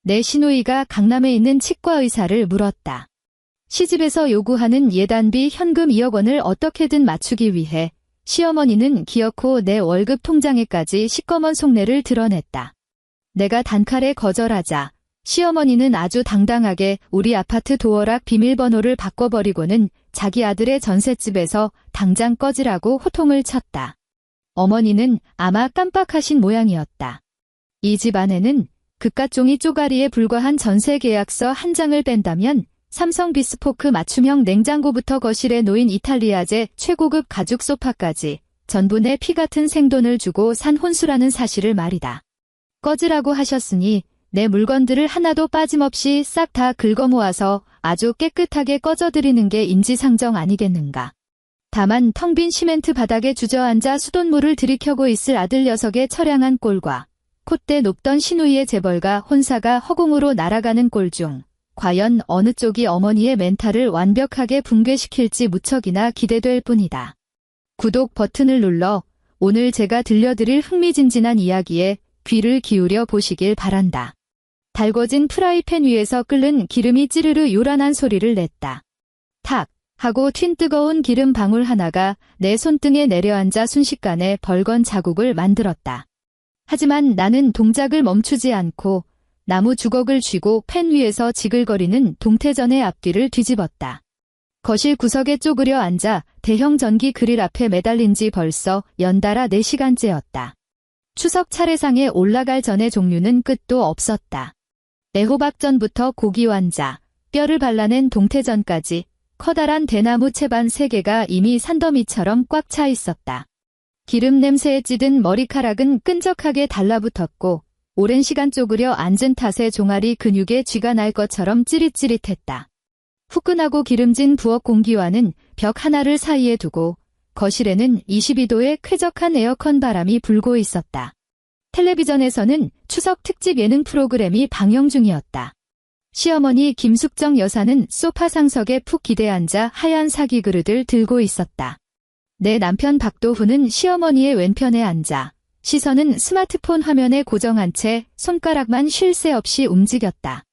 내 시누이가 강남에 있는 치과 의사를 물었다. 시집에서 요구하는 예단비 현금 2억 원을 어떻게든 맞추기 위해 시어머니는 기어코 내 월급 통장에까지 시꺼먼 속내를 드러냈다. 내가 단칼에 거절하자 시어머니는 아주 당당하게 우리 아파트 도어락 비밀번호를 바꿔버리고는 자기 아들의 전셋집에서 당장 꺼지라고 호통을 쳤다. 어머니는 아마 깜빡하신 모양이었다. 이 집 안에는 그깟종이 쪼가리에 불과한 전세계약서 한 장을 뺀다면 삼성 비스포크 맞춤형 냉장고부터 거실에 놓인 이탈리아제 최고급 가죽 소파까지 전부 내 피 같은 생돈을 주고 산 혼수라는 사실을 말이다. 꺼지라고 하셨으니 내 물건들을 하나도 빠짐없이 싹 다 긁어모아서 아주 깨끗하게 꺼져드리는 게 인지상정 아니겠는가. 다만 텅 빈 시멘트 바닥에 주저앉아 수돗물을 들이켜고 있을 아들 녀석의 처량한 꼴과 콧대 높던 시누이의 재벌가 혼사가 허공으로 날아가는 꼴 중 과연 어느 쪽이 어머니의 멘탈을 완벽하게 붕괴시킬지 무척이나 기대될 뿐이다. 구독 버튼을 눌러 오늘 제가 들려드릴 흥미진진한 이야기에 귀를 기울여 보시길 바란다. 달궈진 프라이팬 위에서 끓는 기름이 찌르르 요란한 소리를 냈다. 탁 하고 튄 뜨거운 기름 방울 하나가 내 손등에 내려앉아 순식간에 벌건 자국을 만들었다. 하지만 나는 동작을 멈추지 않고 나무 주걱을 쥐고 팬 위에서 지글거리는 동태전의 앞뒤를 뒤집었다. 거실 구석에 쪼그려 앉아 대형 전기 그릴 앞에 매달린 지 벌써 연달아 4시간째였다. 추석 차례상에 올라갈 전의 종류는 끝도 없었다. 애호박전부터 고기 완자, 뼈를 발라낸 동태전까지 커다란 대나무 채반 3개가 이미 산더미처럼 꽉 차 있었다. 기름 냄새에 찌든 머리카락은 끈적하게 달라붙었고 오랜 시간 쪼그려 앉은 탓에 종아리 근육에 쥐가 날 것처럼 찌릿찌릿했다. 후끈하고 기름진 부엌 공기와는 벽 하나를 사이에 두고 거실에는 22도의 쾌적한 에어컨 바람이 불고 있었다. 텔레비전에서는 추석 특집 예능 프로그램이 방영 중이었다. 시어머니 김숙정 여사는 소파 상석에 푹 기대앉아 하얀 사기 그릇을 들고 있었다. 내 남편 박도훈은 시어머니의 왼편에 앉아 시선은 스마트폰 화면에 고정한 채 손가락만 쉴 새 없이 움직였다.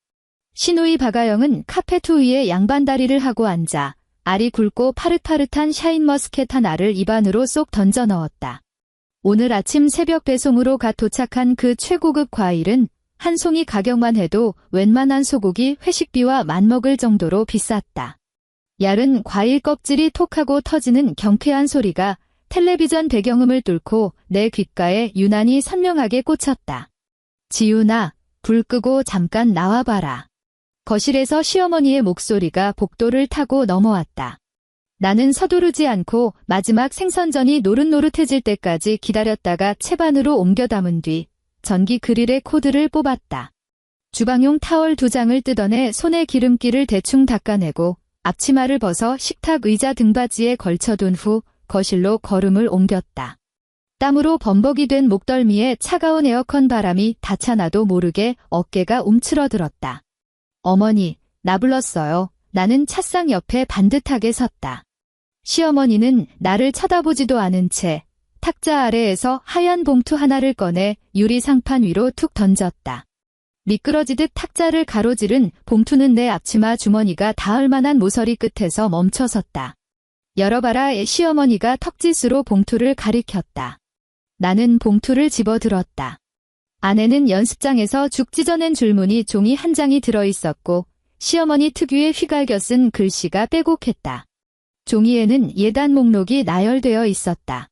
시누이 박아영은 카페트 위에 양반다리를 하고 앉아 알이 굵고 파릇파릇한 샤인머스켓 하나를 입안으로 쏙 던져 넣었다. 오늘 아침 새벽 배송으로 갓 도착한 그 최고급 과일은 한 송이 가격만 해도 웬만한 소고기 회식비와 맞먹을 정도로 비쌌다. 얇은 과일 껍질이 톡하고 터지는 경쾌한 소리가 텔레비전 배경음을 뚫고 내 귓가에 유난히 선명하게 꽂혔다. 지훈아, 불 끄고 잠깐 나와봐라. 거실에서 시어머니의 목소리가 복도를 타고 넘어왔다. 나는 서두르지 않고 마지막 생선전이 노릇노릇해질 때까지 기다렸다가 채반으로 옮겨 담은 뒤 전기 그릴의 코드를 뽑았다. 주방용 타월 2장을 뜯어내 손에 기름기를 대충 닦아내고 앞치마를 벗어 식탁 의자 등받이에 걸쳐둔 후 거실로 걸음을 옮겼다. 땀으로 범벅이 된 목덜미에 차가운 에어컨 바람이 닿잖아도 모르게 어깨가 움츠러들었다. 어머니, 나 불렀어요. 나는 찻상 옆에 반듯하게 섰다. 시어머니는 나를 쳐다보지도 않은 채 탁자 아래에서 하얀 봉투 하나를 꺼내 유리 상판 위로 툭 던졌다. 미끄러지듯 탁자를 가로지른 봉투는 내 앞치마 주머니가 닿을 만한 모서리 끝에서 멈춰섰다. 열어봐라. 시어머니가 턱짓으로 봉투를 가리켰다. 나는 봉투를 집어들었다. 안에는 연습장에서 죽 찢어낸 줄무늬 종이 한 장이 들어있었고 시어머니 특유의 휘갈겨 쓴 글씨가 빼곡했다. 종이에는 예단 목록이 나열되어 있었다.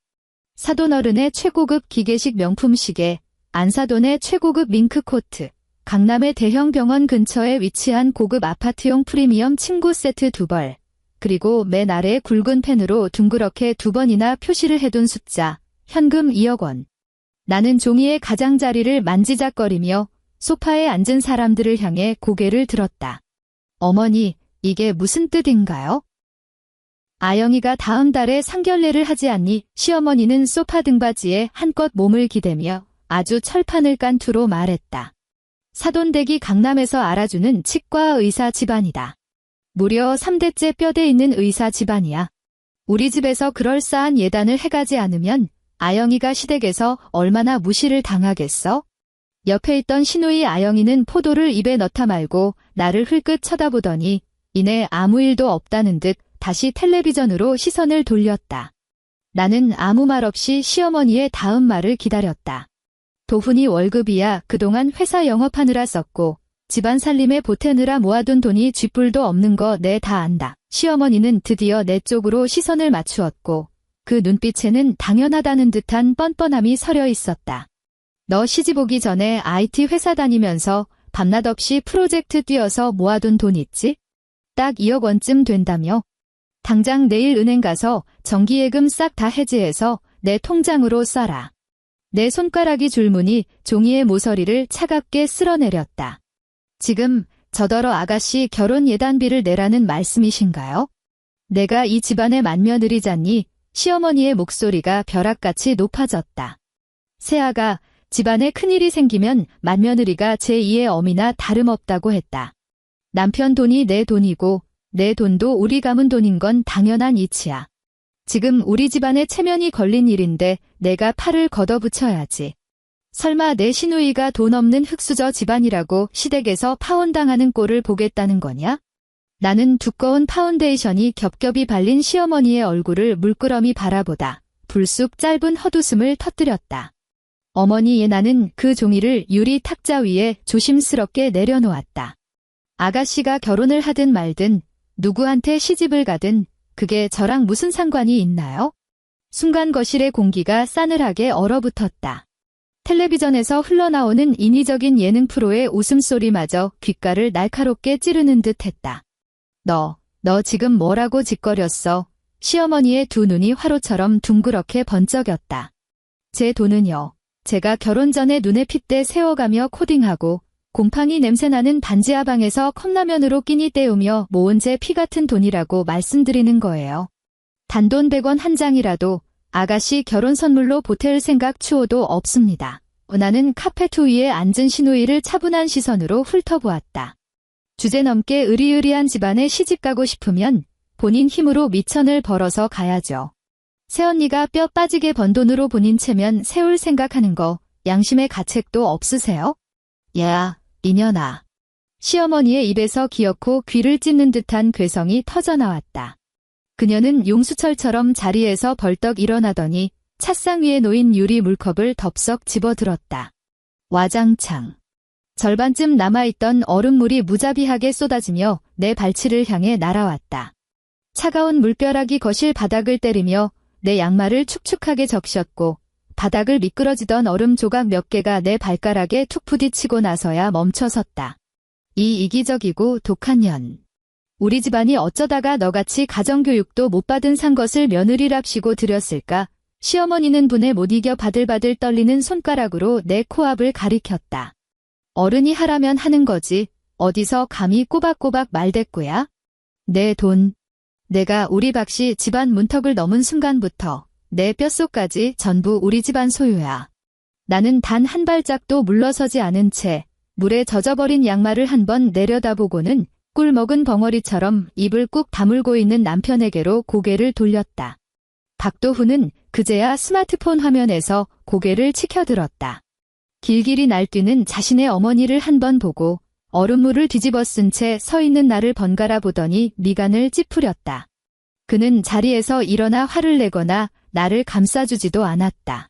사돈어른의 최고급 기계식 명품 시계, 안사돈의 최고급 밍크 코트, 강남의 대형 병원 근처에 위치한 고급 아파트용 프리미엄 침구 세트 2벌, 그리고 맨 아래 굵은 펜으로 둥그렇게 2번이나 표시를 해둔 숫자, 현금 2억 원. 나는 종이의 가장자리를 만지작거리며 소파에 앉은 사람들을 향해 고개를 들었다. 어머니, 이게 무슨 뜻인가요? 아영이가 다음 달에 상견례를 하지 않니? 시어머니는 소파 등받이에 한껏 몸을 기대며 아주 철판을 깐 투로 말했다. 사돈댁이 강남에서 알아주는 치과 의사 집안이다. 무려 3대째 뼈대 있는 의사 집안이야. 우리 집에서 그럴싸한 예단을 해가지 않으면 아영이가 시댁에서 얼마나 무시를 당하겠어? 옆에 있던 시누이 아영이는 포도를 입에 넣다 말고 나를 흘끗 쳐다보더니 이내 아무 일도 없다는 듯 다시 텔레비전으로 시선을 돌렸다. 나는 아무 말 없이 시어머니의 다음 말을 기다렸다. 도훈이 월급이야 그동안 회사 영업하느라 썼고 집안 살림에 보태느라 모아둔 돈이 쥐뿔도 없는 거 내 다 안다. 시어머니는 드디어 내 쪽으로 시선을 맞추었고 그 눈빛에는 당연하다는 듯한 뻔뻔함이 서려 있었다. 너 시집 오기 전에 IT 회사 다니면서 밤낮 없이 프로젝트 뛰어서 모아둔 돈 있지? 딱 2억 원쯤 된다며? 당장 내일 은행 가서 정기예금 싹 다 해지해서 내 통장으로 써라. 내 손가락이 줄무늬 종이의 모서리를 차갑게 쓸어내렸다. 지금 저더러 아가씨 결혼 예단비를 내라는 말씀이신가요? 내가 이 집안의 맏며느리잖니. 시어머니의 목소리가 벼락같이 높아졌다. 새아가 집안에 큰일이 생기면 맏며느리가 제2의 어미나 다름없다고 했다. 남편 돈이 내 돈이고 내 돈도 우리 가문 돈인 건 당연한 이치야. 지금 우리 집안에 체면이 걸린 일인데 내가 팔을 걷어붙여야지. 설마 내 시누이가 돈 없는 흙수저 집안이라고 시댁에서 파혼당하는 꼴을 보겠다는 거냐? 나는 두꺼운 파운데이션이 겹겹이 발린 시어머니의 얼굴을 물끄러미 바라보다 불쑥 짧은 헛웃음을 터뜨렸다. 어머니 나는 그 종이를 유리 탁자 위에 조심스럽게 내려놓았다. 아가씨가 결혼을 하든 말든 누구한테 시집을 가든 그게 저랑 무슨 상관이 있나요? 순간 거실의 공기가 싸늘하게 얼어붙었다. 텔레비전에서 흘러나오는 인위적인 예능 프로의 웃음소리마저 귓가를 날카롭게 찌르는 듯 했다. 너 지금 뭐라고 짓거렸어? 시어머니의 두 눈이 화로처럼 둥그렇게 번쩍였다. 제 돈은요. 제가 결혼 전에 눈에 핏대 세워가며 코딩하고 곰팡이 냄새나는 반지하 방에서 컵라면으로 끼니 때우며 모은 제 피 같은 돈이라고 말씀드리는 거예요. 단돈 100원 한 장이라도 아가씨 결혼 선물로 보탤 생각 추호도 없습니다. 나는 카페트 위에 앉은 시누이를 차분한 시선으로 훑어보았다. 주제넘게 으리으리한 집안에 시집가고 싶으면 본인 힘으로 미천을 벌어서 가야죠. 새언니가 뼈 빠지게 번 돈으로 본인 체면 세울 생각하는 거 양심의 가책도 없으세요? 야, 이년아. 시어머니의 입에서 기어코 귀를 찢는 듯한 괴성이 터져나왔다. 그녀는 용수철처럼 자리에서 벌떡 일어나더니 찻상 위에 놓인 유리 물컵을 덥석 집어들었다. 와장창. 절반쯤 남아있던 얼음물이 무자비하게 쏟아지며 내 발치를 향해 날아왔다. 차가운 물벼락이 거실 바닥을 때리며 내 양말을 축축하게 적셨고 바닥을 미끄러지던 얼음 조각 몇 개가 내 발가락에 툭 부딪히고 나서야 멈춰섰다. 이 이기적이고 독한 년. 우리 집안이 어쩌다가 너같이 가정교육도 못 받은 산 것을 며느리랍시고 들였을까? 시어머니는 분에 못 이겨 바들바들 떨리는 손가락으로 내 코앞을 가리켰다. 어른이 하라면 하는 거지. 어디서 감히 꼬박꼬박 말대꾸야? 내 돈. 내가 우리 박씨 집안 문턱을 넘은 순간부터 내 뼛속까지 전부 우리 집안 소유야. 나는 단 한 발짝도 물러서지 않은 채 물에 젖어버린 양말을 한번 내려다보고는 꿀 먹은 벙어리처럼 입을 꾹 다물고 있는 남편에게로 고개를 돌렸다. 박도훈은 그제야 스마트폰 화면에서 고개를 치켜들었다. 길길이 날뛰는 자신의 어머니를 한번 보고 얼음물을 뒤집어 쓴 채 서 있는 나를 번갈아 보더니 미간을 찌푸렸다. 그는 자리에서 일어나 화를 내거나 나를 감싸주지도 않았다.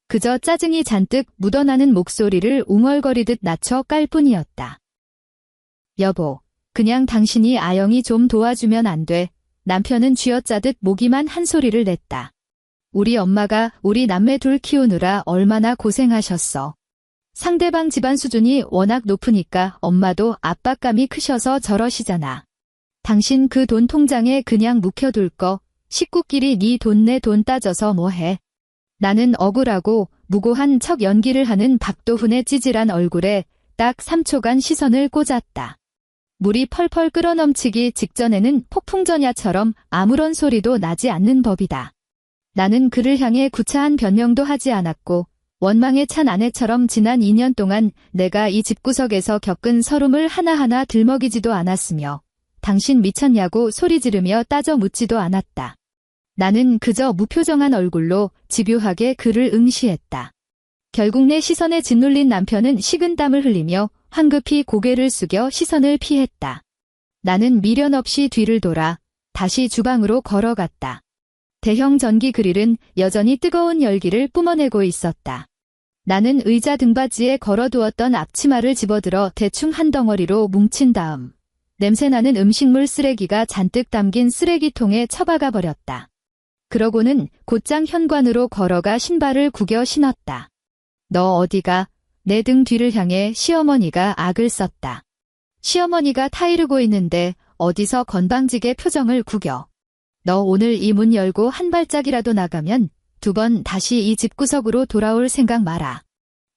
그저 짜증이 잔뜩 묻어나는 목소리를 웅얼거리듯 낮춰 깔 뿐이었다. 여보, 그냥 당신이 아영이 좀 도와주면 안 돼. 남편은 쥐어짜듯 모기만 한 소리를 냈다. 우리 엄마가 우리 남매 둘 키우느라 얼마나 고생하셨어. 상대방 집안 수준이 워낙 높으니까 엄마도 압박감이 크셔서 저러시잖아. 당신 그 돈 통장에 그냥 묵혀둘 거 식구끼리 네 돈 내 돈 따져서 뭐해. 나는 억울하고 무고한 척 연기를 하는 박도훈의 찌질한 얼굴에 딱 3초간 시선을 꽂았다. 물이 펄펄 끓어넘치기 직전에는 폭풍전야처럼 아무런 소리도 나지 않는 법이다. 나는 그를 향해 구차한 변명도 하지 않았고 원망에 찬 아내처럼 지난 2년 동안 내가 이 집구석에서 겪은 서름을 하나하나 들먹이지도 않았으며 당신 미쳤냐고 소리 지르며 따져 묻지도 않았다. 나는 그저 무표정한 얼굴로 집요하게 그를 응시했다. 결국 내 시선에 짓눌린 남편은 식은땀을 흘리며 황급히 고개를 숙여 시선을 피했다. 나는 미련 없이 뒤를 돌아 다시 주방으로 걸어갔다. 대형 전기 그릴은 여전히 뜨거운 열기를 뿜어내고 있었다. 나는 의자 등받이에 걸어두었던 앞치마를 집어들어 대충 한 덩어리로 뭉친 다음 냄새나는 음식물 쓰레기가 잔뜩 담긴 쓰레기통에 처박아 버렸다. 그러고는 곧장 현관으로 걸어가 신발을 구겨 신었다. 너 어디가? 내 등 뒤를 향해 시어머니가 악을 썼다. 시어머니가 타이르고 있는데 어디서 건방지게 표정을 구겨. 너 오늘 이 문 열고 한 발짝이라도 나가면 2번 다시 이 집구석으로 돌아올 생각 마라.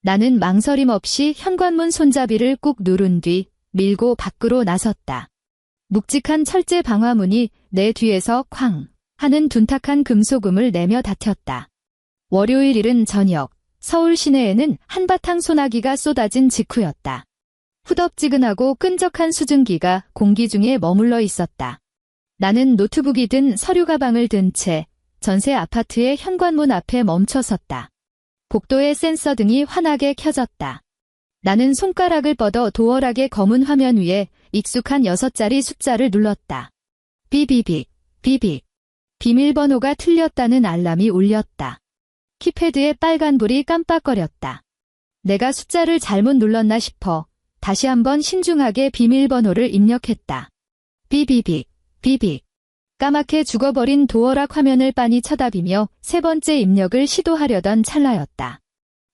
나는 망설임 없이 현관문 손잡이를 꾹 누른 뒤 밀고 밖으로 나섰다. 묵직한 철제 방화문이 내 뒤에서 쾅 하는 둔탁한 금속음을 내며 닫혔다. 월요일 이른 저녁, 서울 시내에는 한바탕 소나기가 쏟아진 직후였다. 후덥지근하고 끈적한 수증기가 공기 중에 머물러 있었다. 나는 노트북이 든 서류 가방을 든 채 전세 아파트의 현관문 앞에 멈춰 섰다. 복도의 센서 등이 환하게 켜졌다. 나는 손가락을 뻗어 도어락의 검은 화면 위에 익숙한 6자리 숫자를 눌렀다. 비비빅, 비빅. 비밀번호가 틀렸다는 알람이 울렸다. 키패드의 빨간불이 깜빡거렸다. 내가 숫자를 잘못 눌렀나 싶어 다시 한번 신중하게 비밀번호를 입력했다. 비비빅, 비빅. 까맣게 죽어버린 도어락 화면을 빤히 쳐다비며 3번째 입력을 시도하려던 찰나였다.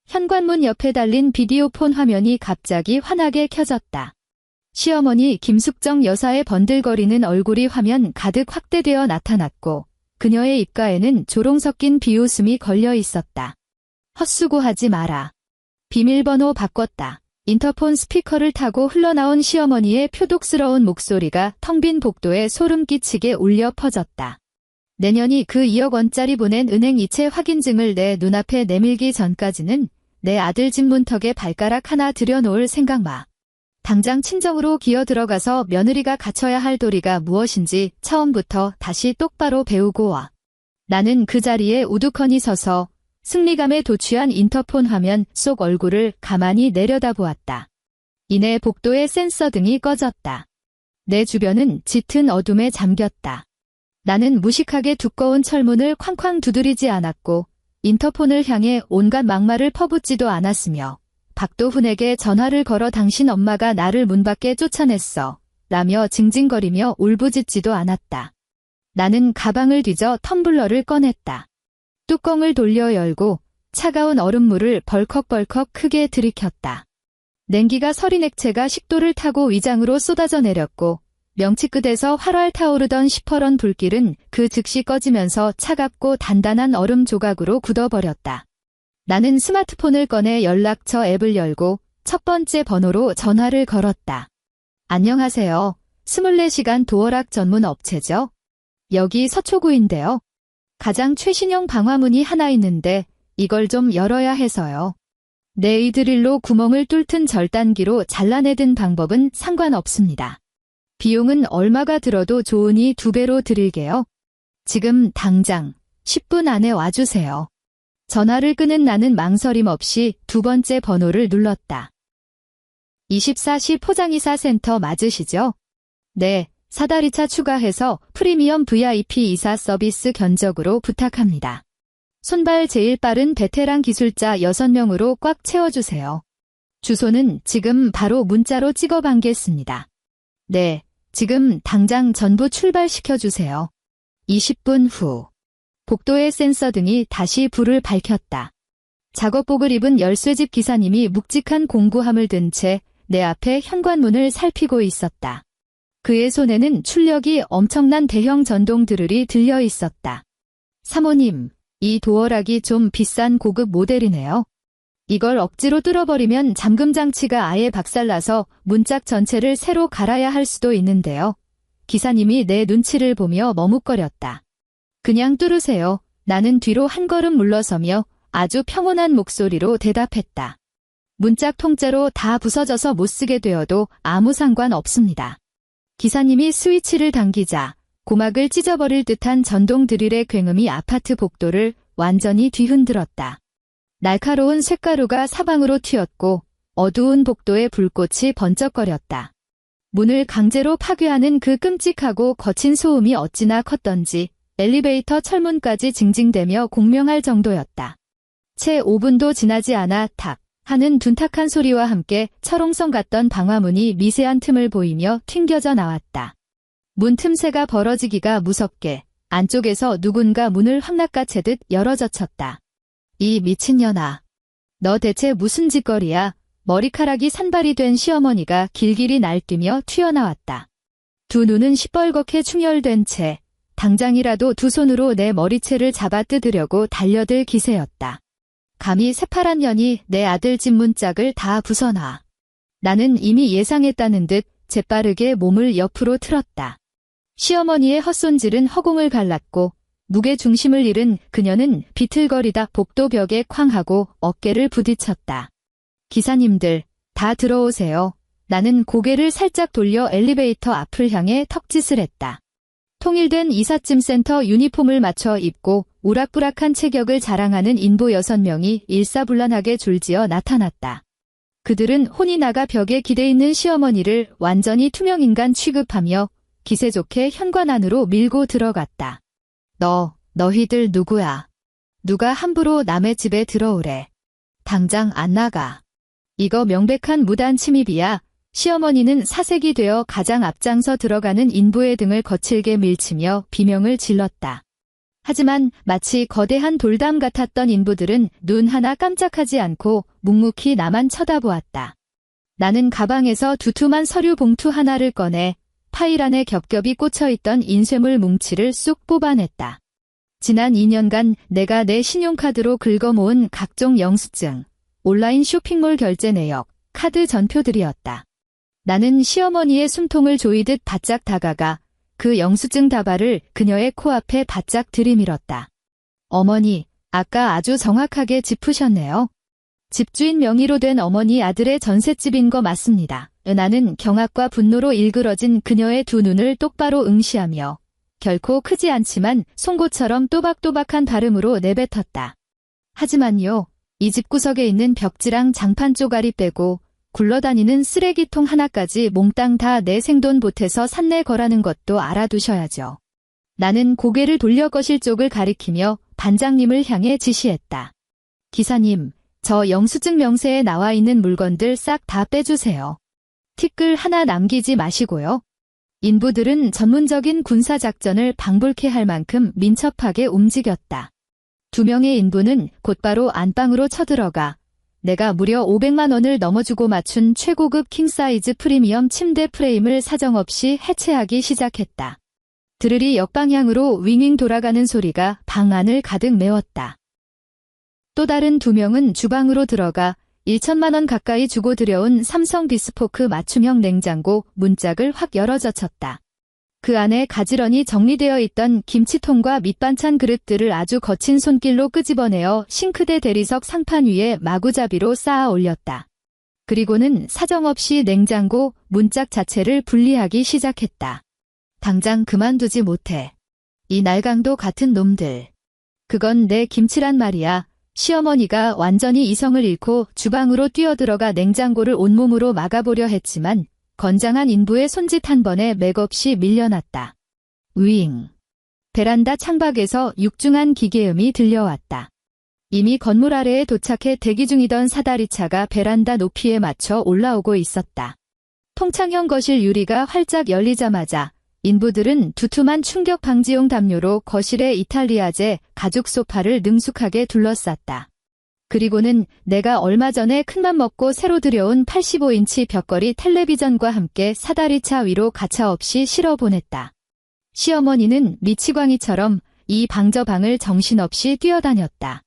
현관문 옆에 달린 비디오폰 화면이 갑자기 환하게 켜졌다. 시어머니 김숙정 여사의 번들거리는 얼굴이 화면 가득 확대되어 나타났고 그녀의 입가에는 조롱 섞인 비웃음이 걸려 있었다. 헛수고하지 마라. 비밀번호 바꿨다. 인터폰 스피커를 타고 흘러나온 시어머니의 표독스러운 목소리가 텅 빈 복도에 소름 끼치게 울려 퍼졌다. 내년이 그 2억 원짜리 보낸 은행 이체 확인증을 내 눈앞에 내밀기 전까지는 내 아들 집 문턱에 발가락 하나 들여놓을 생각 마. 당장 친정으로 기어 들어가서 며느리가 갖춰야 할 도리가 무엇인지 처음부터 다시 똑바로 배우고 와. 나는 그 자리에 우두커니 서서 승리감에 도취한 인터폰 화면 속 얼굴을 가만히 내려다보았다. 이내 복도의 센서 등이 꺼졌다. 내 주변은 짙은 어둠에 잠겼다. 나는 무식하게 두꺼운 철문을 쾅쾅 두드리지 않았고 인터폰을 향해 온갖 막말을 퍼붓지도 않았으며 박도훈에게 전화를 걸어 당신 엄마가 나를 문 밖에 쫓아냈어 라며 징징거리며 울부짖지도 않았다. 나는 가방을 뒤져 텀블러를 꺼냈다. 뚜껑을 돌려 열고 차가운 얼음물을 벌컥벌컥 크게 들이켰다. 냉기가 서린 액체가 식도를 타고 위장으로 쏟아져 내렸고 명치 끝에서 활활 타오르던 시퍼런 불길은 그 즉시 꺼지면서 차갑고 단단한 얼음 조각으로 굳어버렸다. 나는 스마트폰을 꺼내 연락처 앱을 열고 첫 번째 번호로 전화를 걸었다. 안녕하세요. 24시간 도어락 전문 업체죠? 여기 서초구인데요. 가장 최신형 방화문이 하나 있는데 이걸 좀 열어야 해서요. 네이드릴로 구멍을 뚫든 절단기로 잘라내든 방법은 상관없습니다. 비용은 얼마가 들어도 좋으니 2배로 드릴게요. 지금 당장 10분 안에 와주세요. 전화를 끄는 나는 망설임 없이 2번째 번호를 눌렀다. 24시 포장이사 센터 맞으시죠? 네, 사다리차 추가해서 프리미엄 VIP 이사 서비스 견적으로 부탁합니다. 손발 제일 빠른 베테랑 기술자 6명으로 꽉 채워주세요. 주소는 지금 바로 문자로 찍어 반겠습니다. 네, 지금 당장 전부 출발시켜주세요. 20분 후. 복도의 센서 등이 다시 불을 밝혔다. 작업복을 입은 열쇠집 기사님이 묵직한 공구함을 든 채 내 앞에 현관문을 살피고 있었다. 그의 손에는 출력이 엄청난 대형 전동 드릴이 들려 있었다. 사모님, 이 도어락이 좀 비싼 고급 모델이네요. 이걸 억지로 뚫어버리면 잠금 장치가 아예 박살나서 문짝 전체를 새로 갈아야 할 수도 있는데요. 기사님이 내 눈치를 보며 머뭇거렸다. 그냥 뚫으세요. 나는 뒤로 한 걸음 물러서며 아주 평온한 목소리로 대답했다. 문짝 통째로 다 부서져서 못쓰게 되어도 아무 상관 없습니다. 기사님이 스위치를 당기자 고막을 찢어버릴 듯한 전동 드릴의 굉음이 아파트 복도를 완전히 뒤흔들었다. 날카로운 쇳가루가 사방으로 튀었고 어두운 복도에 불꽃이 번쩍거렸다. 문을 강제로 파괴하는 그 끔찍하고 거친 소음이 어찌나 컸던지 엘리베이터 철문까지 징징대며 공명할 정도였다. 채 5분도 지나지 않아 탁 하는 둔탁한 소리와 함께 철옹성 같던 방화문이 미세한 틈을 보이며 튕겨져 나왔다. 문 틈새가 벌어지기가 무섭게 안쪽에서 누군가 문을 확 낚아채듯 열어젖혔다. 이 미친년아. 너 대체 무슨 짓거리야? 머리카락이 산발이 된 시어머니가 길길이 날뛰며 튀어나왔다. 두 눈은 시뻘겋게 충혈된 채 당장이라도 두 손으로 내 머리채를 잡아 뜯으려고 달려들 기세였다. 감히 새파란 년이 내 아들 집 문짝을 다 부숴놔. 나는 이미 예상했다는 듯 재빠르게 몸을 옆으로 틀었다. 시어머니의 헛손질은 허공을 갈랐고 무게 중심을 잃은 그녀는 비틀거리다 복도 벽에 쾅 하고 어깨를 부딪혔다. 기사님들, 다 들어오세요. 나는 고개를 살짝 돌려 엘리베이터 앞을 향해 턱짓을 했다. 통일된 이삿짐센터 유니폼을 맞춰 입고 우락부락한 체격을 자랑하는 인부 6명이 일사불란하게 줄지어 나타났다. 그들은 혼이 나가 벽에 기대 있는 시어머니를 완전히 투명인간 취급하며 기세 좋게 현관 안으로 밀고 들어갔다. 너희들 누구야? 누가 함부로 남의 집에 들어오래. 당장 안 나가. 이거 명백한 무단 침입이야. 시어머니는 사색이 되어 가장 앞장서 들어가는 인부의 등을 거칠게 밀치며 비명을 질렀다. 하지만 마치 거대한 돌담 같았던 인부들은 눈 하나 깜짝하지 않고 묵묵히 나만 쳐다보았다. 나는 가방에서 두툼한 서류 봉투 하나를 꺼내 파일 안에 겹겹이 꽂혀있던 인쇄물 뭉치를 쑥 뽑아냈다. 지난 2년간 내가 내 신용카드로 긁어모은 각종 영수증, 온라인 쇼핑몰 결제 내역, 카드 전표들이었다. 나는 시어머니의 숨통을 조이듯 바짝 다가가 그 영수증 다발을 그녀의 코앞에 바짝 들이밀었다. 어머니, 아까 아주 정확하게 짚으셨네요. 집주인 명의로 된 어머니 아들의 전셋집인 거 맞습니다. 나는 경악과 분노로 일그러진 그녀의 두 눈을 똑바로 응시하며 결코 크지 않지만 송곳처럼 또박또박한 발음으로 내뱉었다. 하지만요, 이 집구석에 있는 벽지랑 장판 쪼가리 빼고 굴러다니는 쓰레기통 하나까지 몽땅 다 내 생돈 보태서 산내 거라는 것도 알아두셔야죠. 나는 고개를 돌려 거실 쪽을 가리키며 반장님을 향해 지시했다. 기사님, 저 영수증 명세에 나와 있는 물건들 싹 다 빼주세요. 티끌 하나 남기지 마시고요. 인부들은 전문적인 군사작전을 방불케 할 만큼 민첩하게 움직였다. 2명의 인부는 곧바로 안방으로 쳐들어가 내가 무려 500만 원을 넘어주고 맞춘 최고급 킹사이즈 프리미엄 침대 프레임을 사정없이 해체하기 시작했다. 드르리 역방향으로 윙윙 돌아가는 소리가 방 안을 가득 메웠다. 또 다른 2명은 주방으로 들어가 1천만 원 가까이 주고 들여온 삼성 비스포크 맞춤형 냉장고 문짝을 확 열어젖혔다. 그 안에 가지런히 정리되어 있던 김치통과 밑반찬 그릇들을 아주 거친 손길로 끄집어내어 싱크대 대리석 상판 위에 마구잡이로 쌓아 올렸다. 그리고는 사정없이 냉장고 문짝 자체를 분리하기 시작했다. 당장 그만두지 못해. 이 날강도 같은 놈들. 그건 내 김치란 말이야. 시어머니가 완전히 이성을 잃고 주방으로 뛰어들어가 냉장고를 온몸으로 막아보려 했지만 건장한 인부의 손짓 한 번에 맥없이 밀려났다. 우잉. 베란다 창밖에서 육중한 기계음이 들려왔다. 이미 건물 아래에 도착해 대기 중이던 사다리차가 베란다 높이에 맞춰 올라오고 있었다. 통창형 거실 유리가 활짝 열리자마자 인부들은 두툼한 충격 방지용 담요로 거실의 이탈리아제 가죽 소파를 능숙하게 둘러쌌다. 그리고는 내가 얼마 전에 큰맘 먹고 새로 들여온 85인치 벽걸이 텔레비전과 함께 사다리차 위로 가차없이 실어보냈다. 시어머니는 미치광이처럼 이 방 저 방을 정신없이 뛰어다녔다.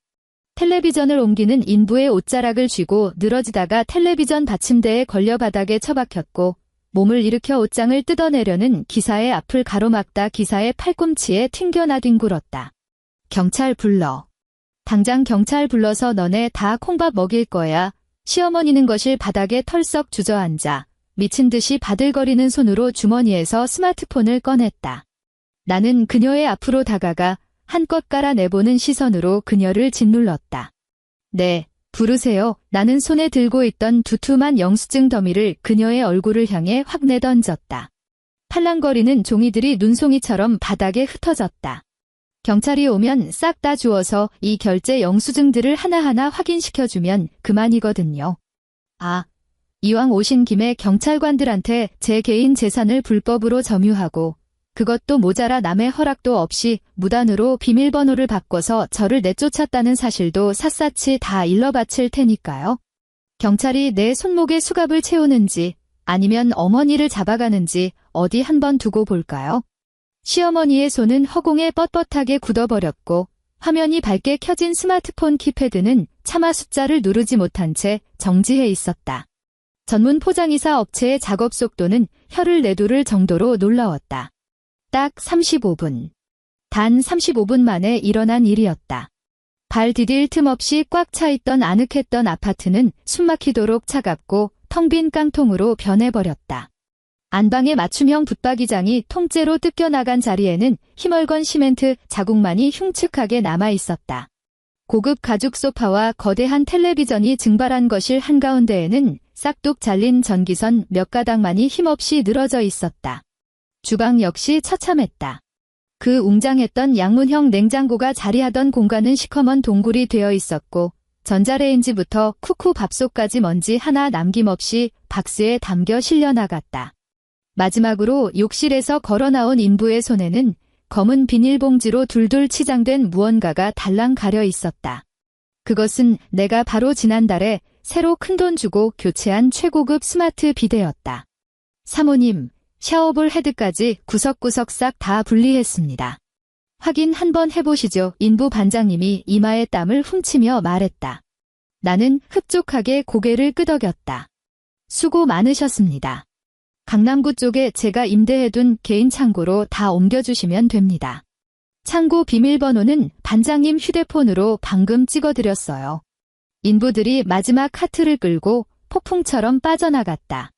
텔레비전을 옮기는 인부의 옷자락을 쥐고 늘어지다가 텔레비전 받침대에 걸려 바닥에 처박혔고 몸을 일으켜 옷장을 뜯어내려는 기사의 앞을 가로막다 기사의 팔꿈치에 튕겨나 뒹굴었다. 경찰 불러. 당장 경찰 불러서 너네 다 콩밥 먹일 거야. 시어머니는 거실 바닥에 털썩 주저앉아 미친 듯이 바들거리는 손으로 주머니에서 스마트폰을 꺼냈다. 나는 그녀의 앞으로 다가가 한껏 깔아내보는 시선으로 그녀를 짓눌렀다. 네, 부르세요. 나는 손에 들고 있던 두툼한 영수증 더미를 그녀의 얼굴을 향해 확 내던졌다. 팔랑거리는 종이들이 눈송이처럼 바닥에 흩어졌다. 경찰이 오면 싹 다 주워서 이 결제 영수증들을 하나하나 확인시켜주면 그만이거든요. 아, 이왕 오신 김에 경찰관들한테 제 개인 재산을 불법으로 점유하고 그것도 모자라 남의 허락도 없이 무단으로 비밀번호를 바꿔서 저를 내쫓았다는 사실도 샅샅이 다 일러바칠 테니까요. 경찰이 내 손목에 수갑을 채우는지 아니면 어머니를 잡아가는지 어디 한번 두고 볼까요? 시어머니의 손은 허공에 뻣뻣하게 굳어버렸고 화면이 밝게 켜진 스마트폰 키패드는 차마 숫자를 누르지 못한 채 정지해 있었다. 전문 포장이사 업체의 작업 속도는 혀를 내두를 정도로 놀라웠다. 딱 35분. 단 35분 만에 일어난 일이었다. 발 디딜 틈 없이 꽉 차 있던 아늑했던 아파트는 숨막히도록 차갑고 텅 빈 깡통으로 변해버렸다. 안방의 맞춤형 붙박이장이 통째로 뜯겨나간 자리에는 희멀건 시멘트 자국만이 흉측하게 남아있었다. 고급 가죽 소파와 거대한 텔레비전이 증발한 거실 한가운데에는 싹둑 잘린 전기선 몇 가닥만이 힘없이 늘어져 있었다. 주방 역시 처참했다. 그 웅장했던 양문형 냉장고가 자리하던 공간은 시커먼 동굴이 되어 있었고 전자레인지부터 쿠쿠 밥솥까지 먼지 하나 남김없이 박스에 담겨 실려나갔다. 마지막으로 욕실에서 걸어나온 인부의 손에는 검은 비닐봉지로 둘둘 치장된 무언가가 달랑 가려 있었다. 그것은 내가 바로 지난달에 새로 큰돈 주고 교체한 최고급 스마트 비데였다. 사모님, 샤워볼 헤드까지 구석구석 싹 다 분리했습니다. 확인 한번 해보시죠. 인부 반장님이 이마에 땀을 훔치며 말했다. 나는 흡족하게 고개를 끄덕였다. 수고 많으셨습니다. 강남구 쪽에 제가 임대해둔 개인 창고로 다 옮겨주시면 됩니다. 창고 비밀번호는 반장님 휴대폰으로 방금 찍어드렸어요. 인부들이 마지막 카트를 끌고 폭풍처럼 빠져나갔다.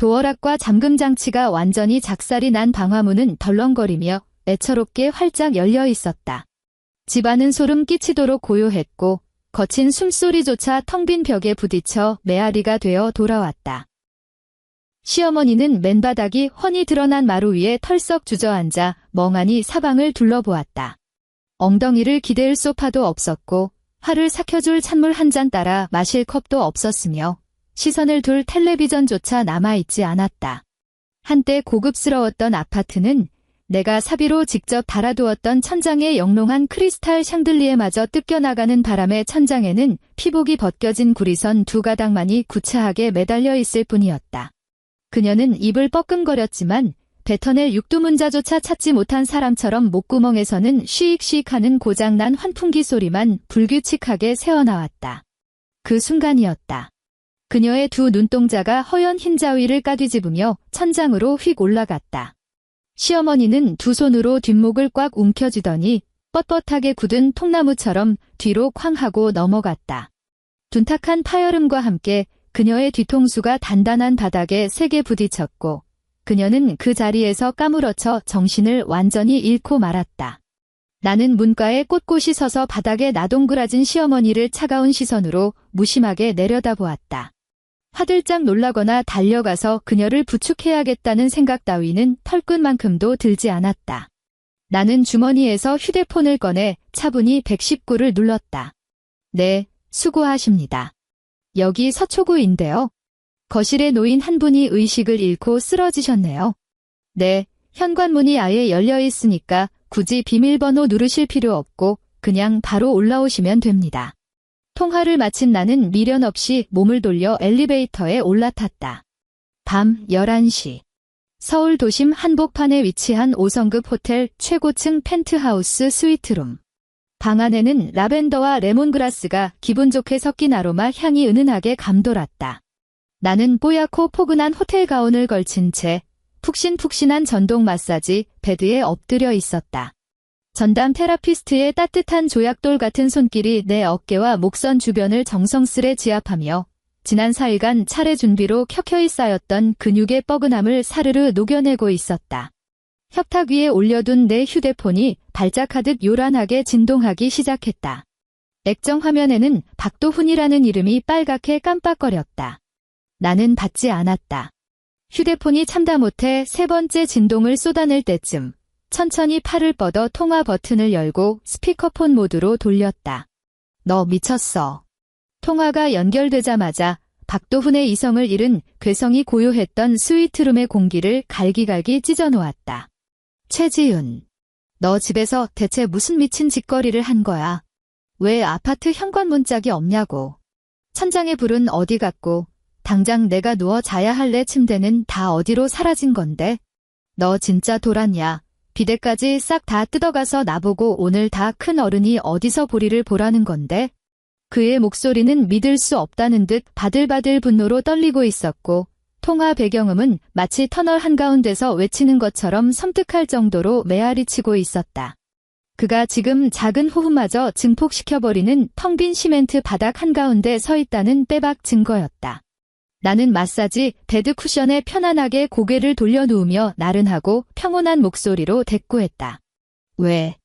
도어락과 잠금 장치가 완전히 작살이 난 방화문은 덜렁거리며 애처롭게 활짝 열려 있었다. 집안은 소름 끼치도록 고요했고 거친 숨소리조차 텅 빈 벽에 부딪혀 메아리가 되어 돌아왔다. 시어머니는 맨바닥이 훤히 드러난 마루 위에 털썩 주저앉아 멍하니 사방을 둘러보았다. 엉덩이를 기댈 소파도 없었고 화를 삭혀줄 찬물 한 잔 따라 마실 컵도 없었으며 시선을 둘 텔레비전조차 남아있지 않았다. 한때 고급스러웠던 아파트는 내가 사비로 직접 달아두었던 천장에 영롱한 크리스탈 샹들리에마저 뜯겨나가는 바람에 천장에는 피복이 벗겨진 구리선 두 가닥만이 구차하게 매달려 있을 뿐이었다. 그녀는 입을 뻐끔거렸지만 뱉어낼 육두문자조차 찾지 못한 사람처럼 목구멍에서는 쉬익쉬익하는 고장난 환풍기 소리만 불규칙하게 새어나왔다. 그 순간이었다. 그녀의 두 눈동자가 허연 흰자위를 까뒤집으며 천장으로 휙 올라갔다. 시어머니는 두 손으로 뒷목을 꽉 움켜쥐더니 뻣뻣하게 굳은 통나무처럼 뒤로 쾅 하고 넘어갔다. 둔탁한 파열음과 함께 그녀의 뒤통수가 단단한 바닥에 세게 부딪혔고 그녀는 그 자리에서 까무러쳐 정신을 완전히 잃고 말았다. 나는 문가에 꼿꼿이 서서 바닥에 나동그라진 시어머니를 차가운 시선으로 무심하게 내려다보았다. 화들짝 놀라거나 달려가서 그녀를 부축해야겠다는 생각 따위는 털끝만큼도 들지 않았다. 나는 주머니에서 휴대폰을 꺼내 차분히 119를 눌렀다. 네, 수고하십니다. 여기 서초구인데요. 거실에 놓인 한 분이 의식을 잃고 쓰러지셨네요. 네, 현관문이 아예 열려 있으니까 굳이 비밀번호 누르실 필요 없고 그냥 바로 올라오시면 됩니다. 통화를 마친 나는 미련 없이 몸을 돌려 엘리베이터에 올라탔다. 밤 11시. 서울 도심 한복판에 위치한 5성급 호텔 최고층 펜트하우스 스위트룸. 방 안에는 라벤더와 레몬그라스가 기분 좋게 섞인 아로마 향이 은은하게 감돌았다. 나는 뽀얗고 포근한 호텔 가운을 걸친 채 푹신푹신한 전동 마사지 베드에 엎드려 있었다. 전담 테라피스트의 따뜻한 조약돌 같은 손길이 내 어깨와 목선 주변을 정성스레 지압하며 지난 4일간 차례 준비로 켜켜이 쌓였던 근육의 뻐근함을 사르르 녹여내고 있었다. 협탁 위에 올려둔 내 휴대폰이 발작하듯 요란하게 진동하기 시작했다. 액정 화면에는 박도훈이라는 이름이 빨갛게 깜빡거렸다. 나는 받지 않았다. 휴대폰이 참다 못해 세 번째 진동을 쏟아낼 때쯤 천천히 팔을 뻗어 통화 버튼을 열고 스피커폰 모드로 돌렸다. 너 미쳤어. 통화가 연결되자마자 박도훈의 이성을 잃은 괴성이 고요했던 스위트룸의 공기를 갈기갈기 찢어놓았다. 최지윤. 너 집에서 대체 무슨 미친 짓거리를 한 거야? 왜 아파트 현관문 짝이 없냐고. 천장에 불은 어디 갔고 당장 내가 누워 자야 할래 침대는 다 어디로 사라진 건데? 너 진짜 돌았냐? 비데까지 싹 다 뜯어가서 나보고 오늘 다 큰 어른이 어디서 보리를 보라는 건데? 그의 목소리는 믿을 수 없다는 듯 바들바들 분노로 떨리고 있었고 통화 배경음은 마치 터널 한가운데서 외치는 것처럼 섬뜩할 정도로 메아리치고 있었다. 그가 지금 작은 호흡마저 증폭시켜버리는 텅 빈 시멘트 바닥 한가운데 서 있다는 빼박 증거였다. 나는 마사지 베드 쿠션에 편안하게 고개를 돌려 누우며 나른하고 평온한 목소리로 대꾸했다. 왜?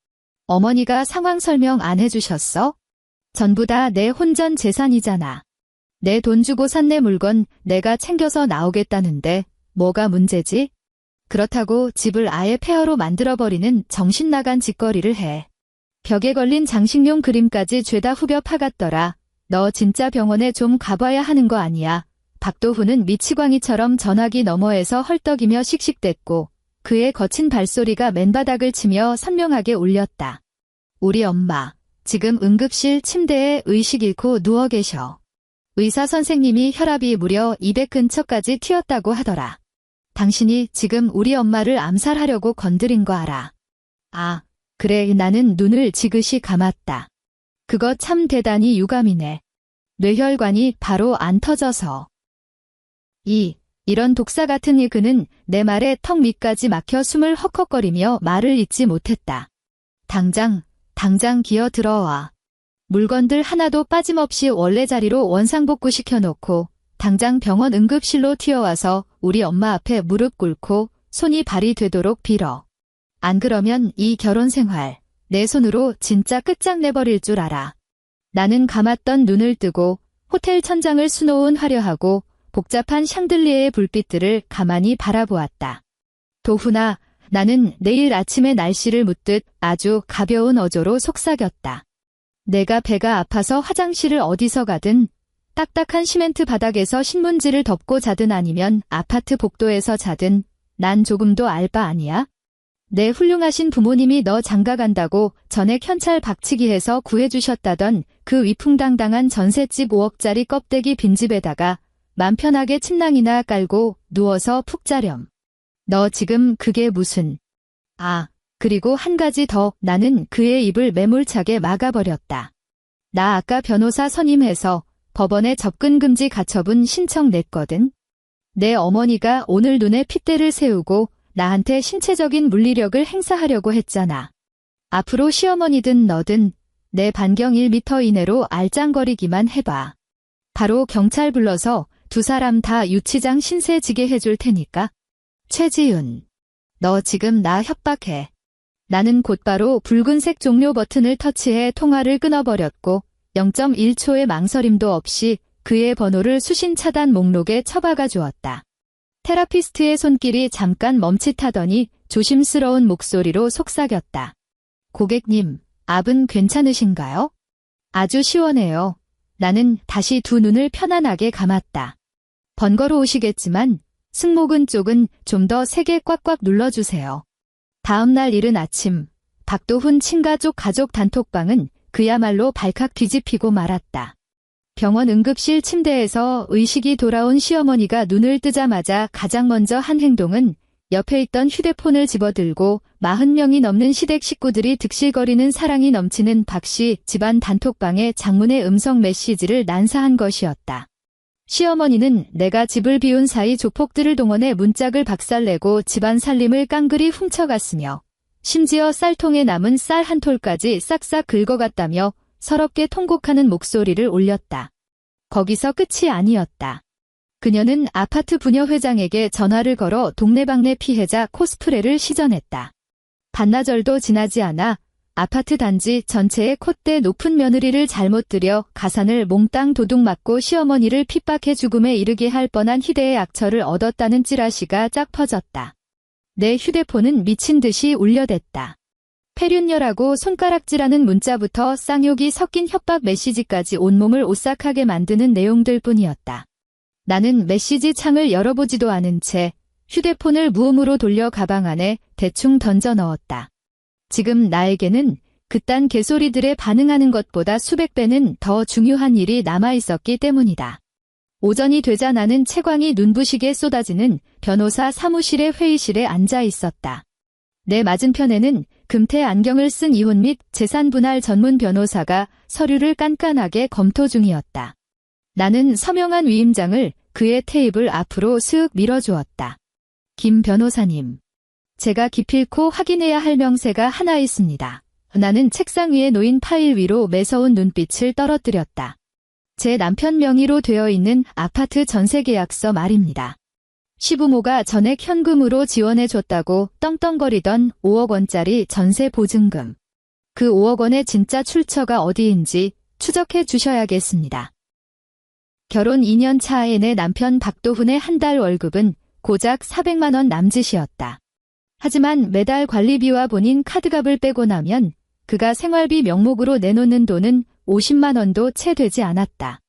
어머니가 상황 설명 안 해주셨어? 전부 다 내 혼전 재산이잖아. 내 돈 주고 산 내 물건 내가 챙겨서 나오겠다는데 뭐가 문제지? 그렇다고 집을 아예 폐허로 만들어버리는 정신나간 짓거리를 해. 벽에 걸린 장식용 그림까지 죄다 후벼 파갔더라. 너 진짜 병원에 좀 가봐야 하는 거 아니야. 박도훈은 미치광이처럼 전화기 너머에서 헐떡이며 씩씩댔고 그의 거친 발소리가 맨바닥을 치며 선명하게 울렸다. 우리 엄마, 지금 응급실 침대에 의식 잃고 누워 계셔. 의사 선생님이 혈압이 무려 200 근처까지 튀었다고 하더라. 당신이 지금 우리 엄마를 암살하려고 건드린 거 알아. 아, 그래. 나는 눈을 지그시 감았다. 그거 참 대단히 유감이네. 뇌혈관이 바로 안 터져서. 이런 독사 같은 이 그는 내 말에 턱 밑까지 막혀 숨을 헉헉거리며 말을 잇지 못했다. 당장 기어 들어와. 물건들 하나도 빠짐없이 원래 자리로 원상복구시켜놓고 당장 병원 응급실로 튀어와서 우리 엄마 앞에 무릎 꿇고 손이 발이 되도록 빌어. 안 그러면 이 결혼 생활 내 손으로 진짜 끝장내버릴 줄 알아. 나는 감았던 눈을 뜨고 호텔 천장을 수놓은 화려하고 복잡한 샹들리에의 불빛들을 가만히 바라보았다. 도훈아, 나는 내일 아침의 날씨를 묻듯 아주 가벼운 어조로 속삭였다. 내가 배가 아파서 화장실을 어디서 가든 딱딱한 시멘트 바닥에서 신문지를 덮고 자든 아니면 아파트 복도에서 자든 난 조금도 알 바 아니야? 내 훌륭하신 부모님이 너 장가간다고 전액 현찰 박치기해서 구해주셨다던 그 위풍당당한 전셋집 5억짜리 껍데기 빈집에다가 맘 편하게 침낭이나 깔고 누워서 푹 자렴. 너 지금 그게 무슨... 그리고 한 가지 더. 나는 그의 입을 매몰차게 막아버렸다. 나 아까 변호사 선임해서 법원에 접근 금지 가처분 신청 냈거든. 내 어머니가 오늘 눈에 핏대를 세우고 나한테 신체적인 물리력을 행사하려고 했잖아. 앞으로 시어머니든 너든 내 반경 1m 이내로 알짱거리기만 해봐. 바로 경찰 불러서 두 사람 다 유치장 신세 지게 해줄 테니까. 최지윤, 너 지금 나 협박해. 나는 곧바로 붉은색 종료 버튼을 터치해 통화를 끊어버렸고 0.1초의 망설임도 없이 그의 번호를 수신 차단 목록에 처박아 주었다. 테라피스트의 손길이 잠깐 멈칫하더니 조심스러운 목소리로 속삭였다. 고객님, 압은 괜찮으신가요? 아주 시원해요. 나는 다시 두 눈을 편안하게 감았다. 번거로우시겠지만 승모근 쪽은 좀 더 세게 꽉꽉 눌러주세요. 다음 날 이른 아침, 박도훈 친가 쪽 가족 단톡방은 그야말로 발칵 뒤집히고 말았다. 병원 응급실 침대에서 의식이 돌아온 시어머니가 눈을 뜨자마자 가장 먼저 한 행동은 옆에 있던 휴대폰을 집어들고 40명이 넘는 시댁 식구들이 득실거리는 사랑이 넘치는 박씨 집안 단톡방에 장문의 음성 메시지를 난사한 것이었다. 시어머니는 내가 집을 비운 사이 조폭들을 동원해 문짝을 박살내고 집안 살림을 깡그리 훔쳐갔으며 심지어 쌀통에 남은 쌀 한 톨까지 싹싹 긁어갔다며 서럽게 통곡하는 목소리를 올렸다. 거기서 끝이 아니었다. 그녀는 아파트 부녀회장에게 전화를 걸어 동네방네 피해자 코스프레를 시전했다. 반나절도 지나지 않아 아파트 단지 전체에 콧대 높은 며느리를 잘못 들여 가산을 몽땅 도둑 맞고 시어머니를 핍박해 죽음에 이르게 할 뻔한 희대의 악처를 얻었다는 찌라시가 쫙 퍼졌다. 내 휴대폰은 미친 듯이 울려댔다. 폐륜녀라고 손가락질하는 문자부터 쌍욕이 섞인 협박 메시지까지 온몸을 오싹하게 만드는 내용들 뿐이었다. 나는 메시지 창을 열어보지도 않은 채 휴대폰을 무음으로 돌려 가방 안에 대충 던져 넣었다. 지금 나에게는 그딴 개소리들에 반응하는 것보다 수백 배는 더 중요한 일이 남아있었기 때문이다. 오전이 되자 나는 채광이 눈부시게 쏟아지는 변호사 사무실의 회의실에 앉아 있었다. 내 맞은편에는 금태 안경을 쓴 이혼 및 재산 분할 전문 변호사가 서류를 깐깐하게 검토 중이었다. 나는 서명한 위임장을 그의 테이블 앞으로 슥 밀어주었다. 김 변호사님. 제가 기필코 확인해야 할 명세가 하나 있습니다. 나는 책상 위에 놓인 파일 위로 매서운 눈빛을 떨어뜨렸다. 제 남편 명의로 되어 있는 아파트 전세계약서 말입니다. 시부모가 전액 현금으로 지원해줬다고 떵떵거리던 5억 원짜리 전세 보증금. 그 5억 원의 진짜 출처가 어디인지 추적해 주셔야겠습니다. 결혼 2년 차의 내 남편 박도훈의 한 달 월급은 고작 400만 원 남짓이었다. 하지만 매달 관리비와 본인 카드값을 빼고 나면 그가 생활비 명목으로 내놓는 돈은 50만 원도 채 되지 않았다.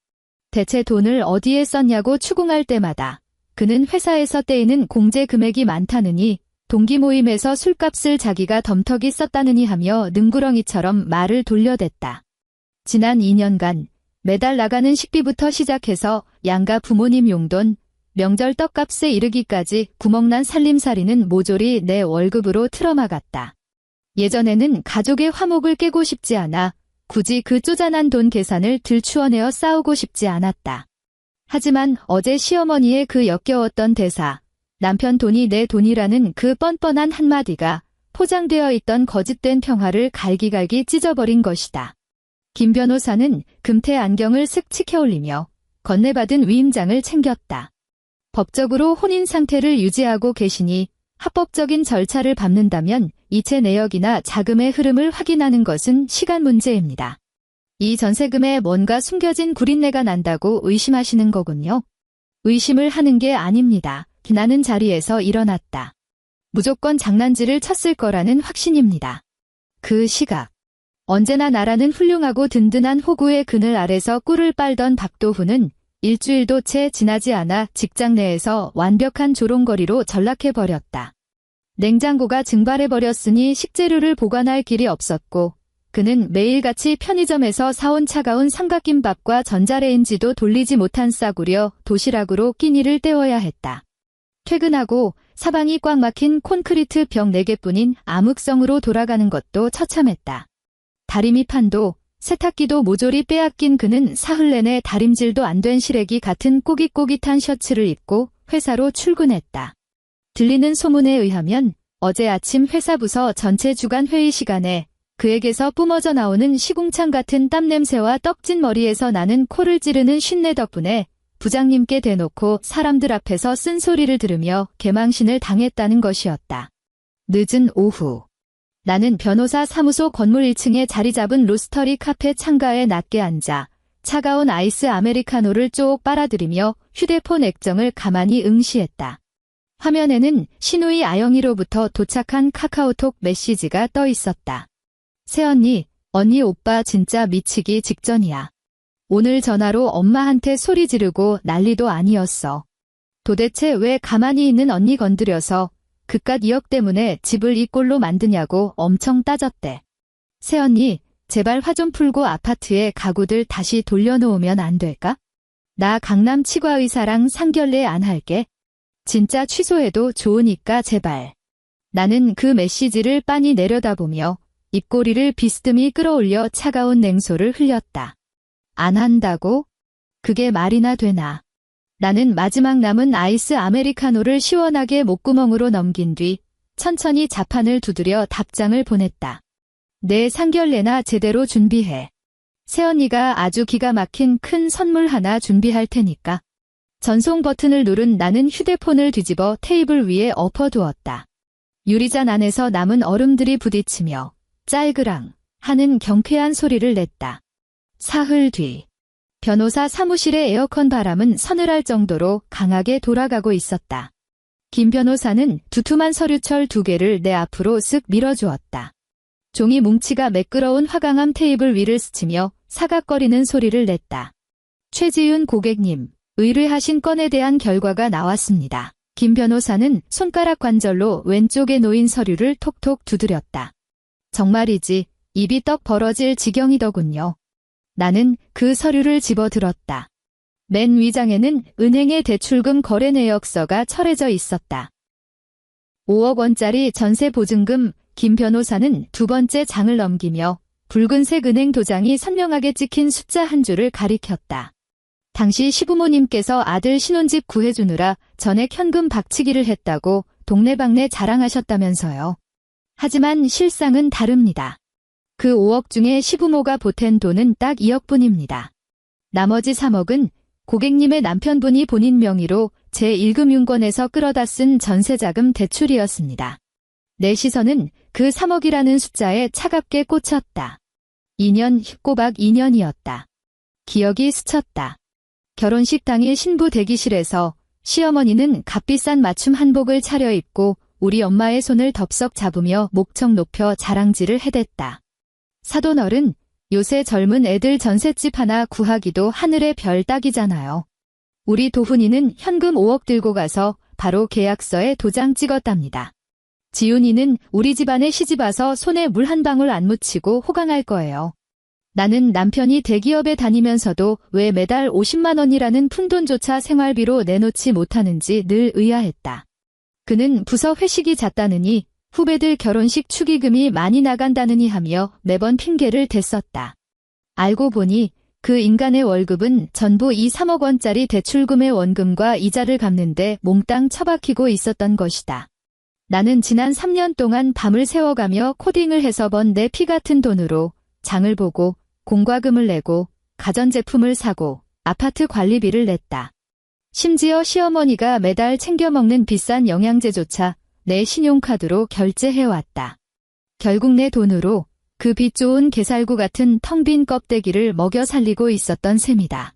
대체 돈을 어디에 썼냐고 추궁할 때마다 그는 회사에서 떼이는 공제 금액이 많다느니 동기 모임에서 술값을 자기가 덤터기 썼다느니 하며 능구렁이처럼 말을 돌려댔다. 지난 2년간 매달 나가는 식비부터 시작해서 양가 부모님 용돈, 명절 떡값에 이르기까지 구멍난 살림살이는 모조리 내 월급으로 틀어막았다. 예전에는 가족의 화목을 깨고 싶지 않아 굳이 그 쪼잔한 돈 계산을 들추어내어 싸우고 싶지 않았다. 하지만 어제 시어머니의 그 역겨웠던 대사, 남편 돈이 내 돈이라는 그 뻔뻔한 한마디가 포장되어 있던 거짓된 평화를 갈기갈기 찢어버린 것이다. 김 변호사는 금태 안경을 슥 치켜올리며 건네받은 위임장을 챙겼다. 법적으로 혼인 상태를 유지하고 계시니 합법적인 절차를 밟는다면 이체 내역이나 자금의 흐름을 확인하는 것은 시간 문제입니다. 이 전세금에 뭔가 숨겨진 구린내가 난다고 의심하시는 거군요. 의심을 하는 게 아닙니다. 나는 자리에서 일어났다. 무조건 장난질을 쳤을 거라는 확신입니다. 그 시각. 언제나 나라는 훌륭하고 든든한 호구의 그늘 아래서 꿀을 빨던 박도훈은 일주일도 채 지나지 않아 직장 내에서 완벽한 조롱거리로 전락해버렸다. 냉장고가 증발해버렸으니 식재료를 보관할 길이 없었고 그는 매일같이 편의점에서 사온 차가운 삼각김밥과 전자레인지도 돌리지 못한 싸구려 도시락으로 끼니를 때워야 했다. 퇴근하고 사방이 꽉 막힌 콘크리트 벽 4개뿐인 암흑성으로 돌아가는 것도 처참했다. 다리미 판도 세탁기도 모조리 빼앗긴 그는 사흘 내내 다림질도 안 된 시래기 같은 꼬깃꼬깃한 셔츠를 입고 회사로 출근했다. 들리는 소문에 의하면 어제 아침 회사 부서 전체 주간 회의 시간에 그에게서 뿜어져 나오는 시궁창 같은 땀냄새와 떡진 머리에서 나는 코를 찌르는 쉰내 덕분에 부장님께 대놓고 사람들 앞에서 쓴소리를 들으며 개망신을 당했다는 것이었다. 늦은 오후. 나는 변호사 사무소 건물 1층에 자리 잡은 로스터리 카페 창가에 낮게 앉아 차가운 아이스 아메리카노를 쪽 빨아들이며 휴대폰 액정을 가만히 응시했다. 화면에는 신우이 아영이로부터 도착한 카카오톡 메시지가 떠 있었다. 새언니, 언니 오빠 진짜 미치기 직전이야. 오늘 전화로 엄마한테 소리 지르고 난리도 아니었어. 도대체 왜 가만히 있는 언니 건드려서 그깟 2억 때문에 집을 이 꼴로 만드냐고 엄청 따졌대. 새언니, 제발 화 좀 풀고 아파트에 가구들 다시 돌려놓으면 안 될까? 나 강남 치과의사랑 상견례 안 할게. 진짜 취소해도 좋으니까 제발. 나는 그 메시지를 빤히 내려다보며 입꼬리를 비스듬히 끌어올려 차가운 냉소를 흘렸다. 안 한다고? 그게 말이나 되나. 나는 마지막 남은 아이스 아메리카노를 시원하게 목구멍으로 넘긴 뒤 천천히 자판을 두드려 답장을 보냈다. 내 상견례나 제대로 준비해. 새언니가 아주 기가 막힌 큰 선물 하나 준비할 테니까. 전송 버튼을 누른 나는 휴대폰을 뒤집어 테이블 위에 엎어두었다. 유리잔 안에서 남은 얼음들이 부딪히며 짤그랑 하는 경쾌한 소리를 냈다. 사흘 뒤. 변호사 사무실의 에어컨 바람은 서늘할 정도로 강하게 돌아가고 있었다. 김 변호사는 두툼한 서류철 2개를 내 앞으로 쓱 밀어주었다. 종이 뭉치가 매끄러운 화강암 테이블 위를 스치며 사각거리는 소리를 냈다. 최지윤 고객님, 의뢰하신 건에 대한 결과가 나왔습니다. 김 변호사는 손가락 관절로 왼쪽에 놓인 서류를 톡톡 두드렸다. 정말이지, 입이 떡 벌어질 지경이더군요. 나는 그 서류를 집어들었다. 맨 위장에는 은행의 대출금 거래 내역서가 철해져 있었다. 5억 원짜리 전세 보증금. 김 변호사는 두 번째 장을 넘기며 붉은색 은행 도장이 선명하게 찍힌 숫자 한 줄을 가리켰다. 당시 시부모님께서 아들 신혼집 구해주느라 전액 현금 박치기를 했다고 동네방네 자랑하셨다면서요. 하지만 실상은 다릅니다. 그 5억 중에 시부모가 보탠 돈은 딱 2억뿐입니다. 나머지 3억은 고객님의 남편분이 본인 명의로 제1금융권에서 끌어다 쓴 전세자금 대출이었습니다. 내 시선은 그 3억이라는 숫자에 차갑게 꽂혔다. 2년, 꼬박 2년이었다. 기억이 스쳤다. 결혼식 당일 신부 대기실에서 시어머니는 값비싼 맞춤 한복을 차려입고 우리 엄마의 손을 덥석 잡으며 목청 높여 자랑질을 해댔다. 사돈어른, 요새 젊은 애들 전셋집 하나 구하기도 하늘의 별 따기잖아요. 우리 도훈이는 현금 5억 들고 가서 바로 계약서에 도장 찍었답니다. 지훈이는 우리 집안에 시집와서 손에 물 한 방울 안 묻히고 호강할 거예요. 나는 남편이 대기업에 다니면서도 왜 매달 50만 원이라는 푼돈조차 생활비로 내놓지 못하는지 늘 의아했다. 그는 부서 회식이 잦다느니 후배들 결혼식 축의금이 많이 나간다느니 하며 매번 핑계를 댔었다. 알고 보니 그 인간의 월급은 전부 이 3억 원짜리 대출금의 원금과 이자를 갚는데 몽땅 처박히고 있었던 것이다. 나는 지난 3년 동안 밤을 새워가며 코딩을 해서 번 내 피 같은 돈으로 장을 보고 공과금을 내고 가전제품을 사고 아파트 관리비를 냈다. 심지어 시어머니가 매달 챙겨 먹는 비싼 영양제조차 내 신용카드로 결제해왔다. 결국 내 돈으로 그 빛 좋은 게살구 같은 텅 빈 껍데기를 먹여 살리고 있었던 셈이다.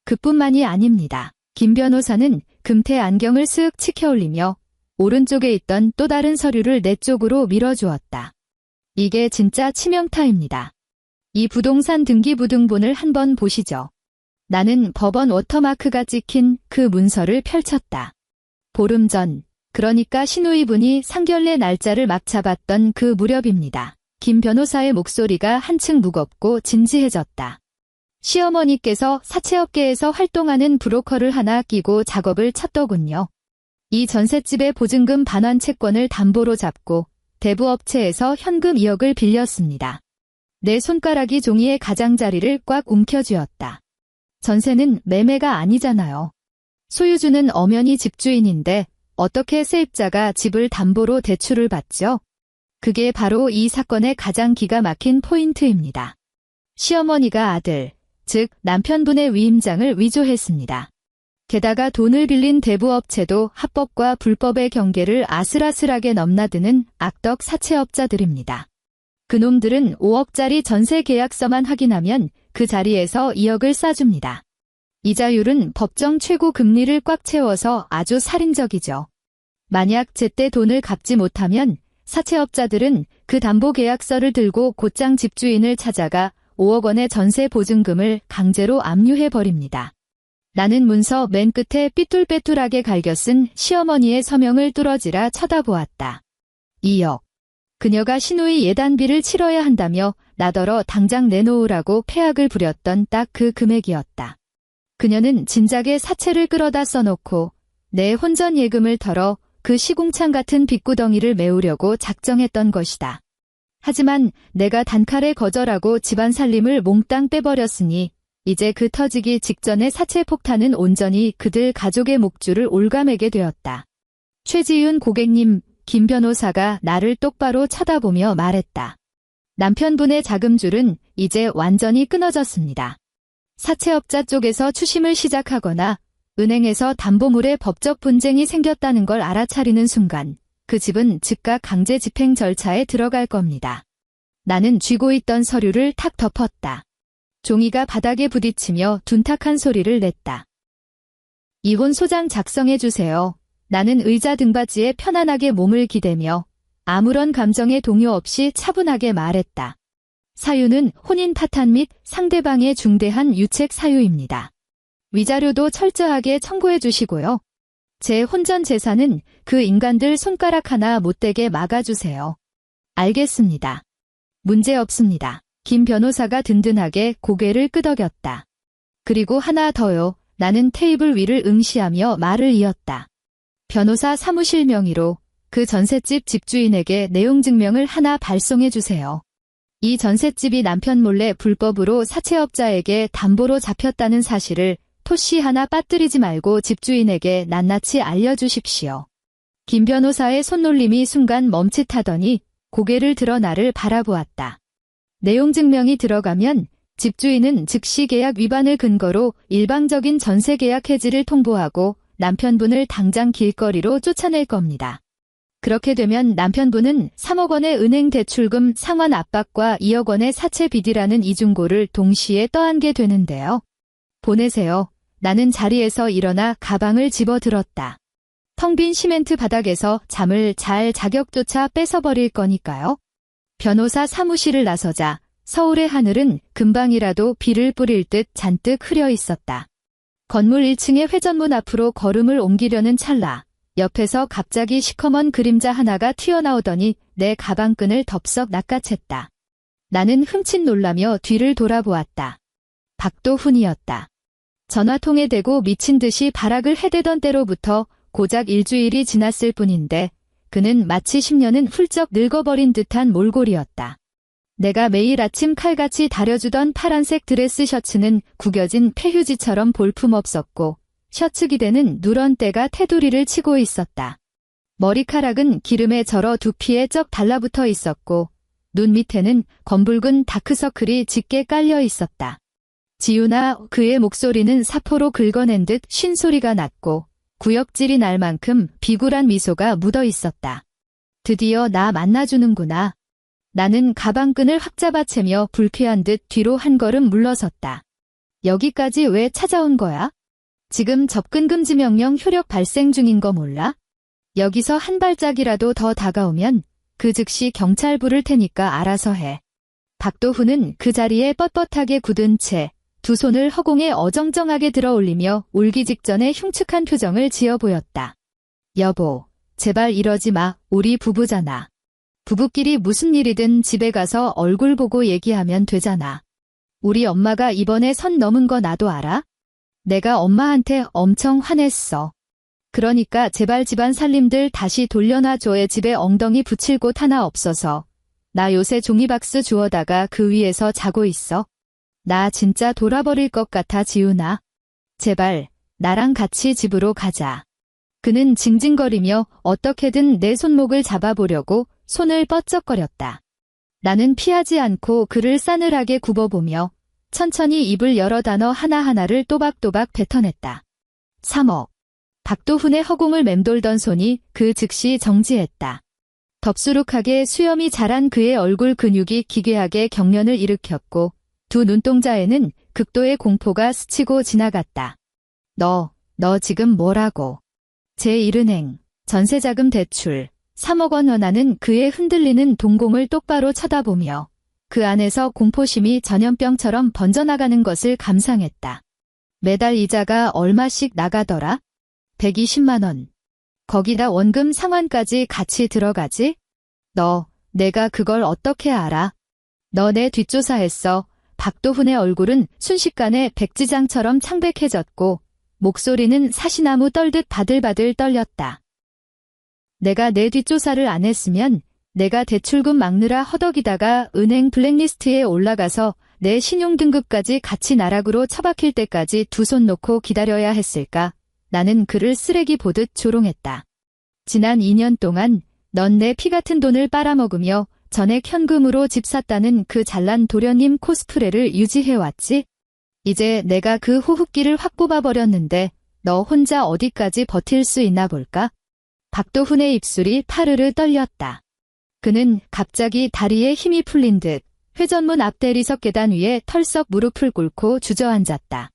그뿐만이 아닙니다. 김 변호사는 금태 안경을 쓱 치켜올리며 오른쪽에 있던 또 다른 서류를 내 쪽으로 밀어주었다. 이게 진짜 치명타입니다. 이 부동산 등기부등본을 한번 보시죠. 나는 법원 워터마크가 찍힌 그 문서를 펼쳤다. 보름 전, 그러니까 시누이분이 상견례 날짜를 막 잡았던 그 무렵입니다. 김 변호사의 목소리가 한층 무겁고 진지해졌다. 시어머니께서 사채업계에서 활동하는 브로커를 하나 끼고 작업을 쳤더군요. 이 전셋집의 보증금 반환 채권을 담보로 잡고 대부업체에서 현금 2억을 빌렸습니다. 내 손가락이 종이의 가장자리를 꽉 움켜쥐었다. 전세는 매매가 아니잖아요. 소유주는 엄연히 집주인인데 어떻게 세입자가 집을 담보로 대출을 받죠? 그게 바로 이 사건의 가장 기가 막힌 포인트입니다. 시어머니가 아들, 즉 남편분의 위임장을 위조했습니다. 게다가 돈을 빌린 대부업체도 합법과 불법의 경계를 아슬아슬하게 넘나드는 악덕 사채업자들입니다. 그놈들은 5억짜리 전세 계약서만 확인하면 그 자리에서 2억을 싸줍니다. 이자율은 법정 최고 금리를 꽉 채워서 아주 살인적이죠. 만약 제때 돈을 갚지 못하면 사채업자들은 그 담보계약서를 들고 곧장 집주인을 찾아가 5억 원의 전세 보증금을 강제로 압류해버립니다. 나는 문서 맨 끝에 삐뚤빼뚤하게 갈겨 쓴 시어머니의 서명을 뚫어지라 쳐다보았다. 2억. 그녀가 시누이 예단비를 치러야 한다며 나더러 당장 내놓으라고 패악을 부렸던 딱 그 금액이었다. 그녀는 진작에 사채를 끌어다 써놓고 내 혼전 예금을 털어 그 시궁창 같은 빚구덩이를 메우려고 작정했던 것이다. 하지만 내가 단칼에 거절하고 집안 살림을 몽땅 빼버렸으니 이제 그 터지기 직전의 사채 폭탄은 온전히 그들 가족의 목줄을 올가매게 되었다. 최지윤 고객님, 김 변호사가 나를 똑바로 쳐다보며 말했다. 남편분의 자금줄은 이제 완전히 끊어졌습니다. 사채업자 쪽에서 추심을 시작하거나 은행에서 담보물에 법적 분쟁이 생겼다는 걸 알아차리는 순간 그 집은 즉각 강제 집행 절차에 들어갈 겁니다. 나는 쥐고 있던 서류를 탁 덮었다. 종이가 바닥에 부딪히며 둔탁한 소리를 냈다. 이혼 소장 작성해주세요. 나는 의자 등받이에 편안하게 몸을 기대며 아무런 감정의 동요 없이 차분하게 말했다. 사유는 혼인 파탄 및 상대방의 중대한 유책 사유입니다. 위자료도 철저하게 청구해 주시고요. 제 혼전 재산은 그 인간들 손가락 하나 못 대게 막아주세요. 알겠습니다. 문제 없습니다. 김 변호사가 든든하게 고개를 끄덕였다. 그리고 하나 더요. 나는 테이블 위를 응시하며 말을 이었다. 변호사 사무실 명의로 그 전셋집 집주인에게 내용 증명을 하나 발송해 주세요. 이 전셋집이 남편 몰래 불법으로 사채업자에게 담보로 잡혔다는 사실을 토시 하나 빠뜨리지 말고 집주인에게 낱낱이 알려주십시오. 김 변호사의 손놀림이 순간 멈칫하더니 고개를 들어 나를 바라보았다. 내용 증명이 들어가면 집주인은 즉시 계약 위반을 근거로 일방적인 전세 계약 해지를 통보하고 남편분을 당장 길거리로 쫓아낼 겁니다. 그렇게 되면 남편분은 3억 원의 은행 대출금 상환 압박과 2억 원의 사채 빚이라는 이중고를 동시에 떠안게 되는데요. 보내세요. 나는 자리에서 일어나 가방을 집어들었다. 텅 빈 시멘트 바닥에서 잠을 잘 자격조차 뺏어버릴 거니까요. 변호사 사무실을 나서자 서울의 하늘은 금방이라도 비를 뿌릴 듯 잔뜩 흐려 있었다. 건물 1층의 회전문 앞으로 걸음을 옮기려는 찰나 옆에서 갑자기 시커먼 그림자 하나가 튀어나오더니 내 가방끈을 덥석 낚아챘다. 나는 흠칫 놀라며 뒤를 돌아보았다. 박도훈이었다. 전화통에 대고 미친 듯이 발악을 해대던 때로부터 고작 일주일이 지났을 뿐인데 그는 마치 10년은 훌쩍 늙어버린 듯한 몰골이었다. 내가 매일 아침 칼같이 다려주던 파란색 드레스 셔츠는 구겨진 폐휴지처럼 볼품없었고 셔츠 기대는 누런 때가 테두리를 치고 있었다. 머리카락은 기름에 절어 두피에 쩍 달라붙어 있었고 눈 밑에는 검붉은 다크서클이 짙게 깔려 있었다. 지우나 그의 목소리는 사포로 긁어낸 듯 쉰소리가 났고 구역질이 날 만큼 비굴한 미소가 묻어 있었다. 드디어 나 만나주는구나. 나는 가방끈을 확 잡아채며 불쾌한 듯 뒤로 한 걸음 물러섰다. 여기까지 왜 찾아온 거야? 지금 접근 금지 명령 효력 발생 중인 거 몰라? 여기서 한 발짝이라도 더 다가오면 그 즉시 경찰 부를 테니까 알아서 해. 박도훈은 그 자리에 뻣뻣하게 굳은 채 두 손을 허공에 어정쩡하게 들어 올리며 울기 직전에 흉측한 표정을 지어 보였다. 여보, 제발 이러지 마. 우리 부부잖아. 부부끼리 무슨 일이든 집에 가서 얼굴 보고 얘기하면 되잖아. 우리 엄마가 이번에 선 넘은 거 나도 알아? 내가 엄마한테 엄청 화냈어. 그러니까 제발 집안 살림들 다시 돌려놔줘에 집에 엉덩이 붙일 곳 하나 없어서. 나 요새 종이박스 주워다가 그 위에서 자고 있어. 나 진짜 돌아버릴 것 같아 지훈아. 제발 나랑 같이 집으로 가자. 그는 징징거리며 어떻게든 내 손목을 잡아보려고 손을 뻗쩍거렸다. 나는 피하지 않고 그를 싸늘하게 굽어보며 천천히 입을 열어 단어 하나하나를 또박또박 뱉어냈다. 3억. 박도훈의 허공을 맴돌던 손이 그 즉시 정지했다. 덥수룩하게 수염이 자란 그의 얼굴 근육이 기괴하게 경련을 일으켰고 두 눈동자에는 극도의 공포가 스치고 지나갔다. 너 지금 뭐라고? 제1은행, 전세자금 대출, 3억 원 원하는 그의 흔들리는 동공을 똑바로 쳐다보며 그 안에서 공포심이 전염병처럼 번져나가는 것을 감상했다. 매달 이자가 얼마씩 나가더라? 120만 원. 거기다 원금 상환까지 같이 들어가지? 내가 그걸 어떻게 알아? 너 내 뒷조사했어. 박도훈의 얼굴은 순식간에 백지장처럼 창백해졌고 목소리는 사시나무 떨듯 바들바들 떨렸다. 내가 내 뒷조사를 안 했으면 내가 대출금 막느라 허덕이다가 은행 블랙리스트에 올라가서 내 신용등급까지 같이 나락으로 처박힐 때까지 두 손 놓고 기다려야 했을까? 나는 그를 쓰레기 보듯 조롱했다. 지난 2년 동안 넌 내 피 같은 돈을 빨아먹으며 전액 현금으로 집 샀다는 그 잘난 도련님 코스프레를 유지해왔지? 이제 내가 그 호흡기를 확 뽑아버렸는데 너 혼자 어디까지 버틸 수 있나 볼까? 박도훈의 입술이 파르르 떨렸다. 그는 갑자기 다리에 힘이 풀린 듯 회전문 앞 대리석 계단 위에 털썩 무릎을 꿇고 주저앉았다.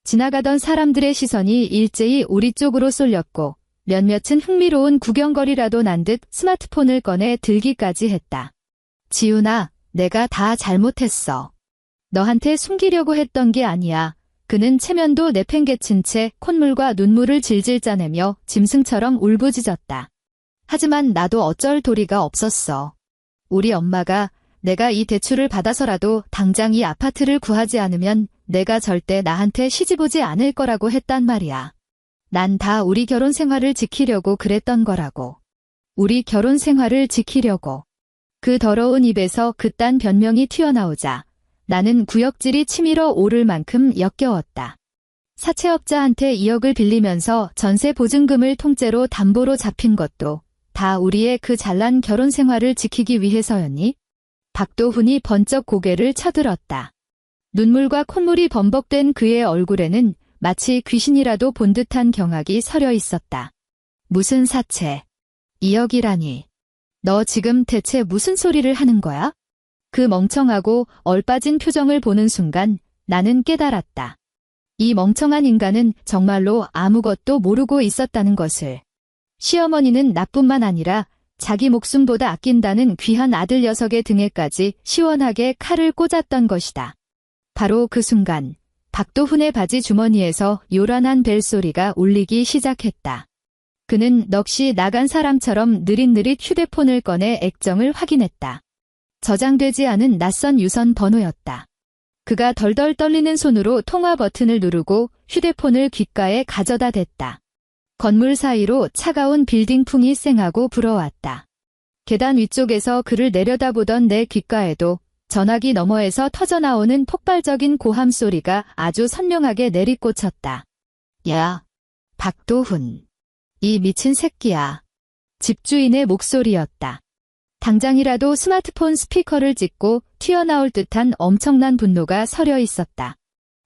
지나가던 사람들의 시선이 일제히 우리 쪽으로 쏠렸고 몇몇은 흥미로운 구경거리라도 난 듯 스마트폰을 꺼내 들기까지 했다. 지훈아, 내가 다 잘못했어. 너한테 숨기려고 했던 게 아니야. 그는 체면도 내팽개친 채 콧물과 눈물을 질질 짜내며 짐승처럼 울부짖었다. 하지만 나도 어쩔 도리가 없었어. 우리 엄마가 내가 이 대출을 받아서라도 당장 이 아파트를 구하지 않으면 내가 절대 나한테 시집 오지 않을 거라고 했단 말이야. 난 다 우리 결혼 생활을 지키려고 그랬던 거라고. 우리 결혼 생활을 지키려고. 그 더러운 입에서 그딴 변명이 튀어나오자 나는 구역질이 치밀어 오를 만큼 역겨웠다. 사채업자한테 2억을 빌리면서 전세 보증금을 통째로 담보로 잡힌 것도 다 우리의 그 잘난 결혼 생활을 지키기 위해서였니? 박도훈이 번쩍 고개를 쳐들었다. 눈물과 콧물이 범벅된 그의 얼굴에는 마치 귀신이라도 본 듯한 경악이 서려 있었다. 무슨 사채? 2억이라니. 너 지금 대체 무슨 소리를 하는 거야? 그 멍청하고 얼빠진 표정을 보는 순간 나는 깨달았다. 이 멍청한 인간은 정말로 아무것도 모르고 있었다는 것을. 시어머니는 나뿐만 아니라 자기 목숨보다 아낀다는 귀한 아들 녀석의 등에까지 시원하게 칼을 꽂았던 것이다. 바로 그 순간 박도훈의 바지 주머니에서 요란한 벨소리가 울리기 시작했다. 그는 넋이 나간 사람처럼 느릿느릿 휴대폰을 꺼내 액정을 확인했다. 저장되지 않은 낯선 유선 번호였다. 그가 덜덜 떨리는 손으로 통화 버튼을 누르고 휴대폰을 귓가에 가져다 댔다. 건물 사이로 차가운 빌딩풍이 쌩하고 불어왔다. 계단 위쪽에서 그를 내려다보던 내 귓가에도 전화기 너머에서 터져나오는 폭발적인 고함 소리가 아주 선명하게 내리꽂혔다. 야, 박도훈. 이 미친 새끼야. 집주인의 목소리였다. 당장이라도 스마트폰 스피커를 찍고 튀어나올 듯한 엄청난 분노가 서려 있었다.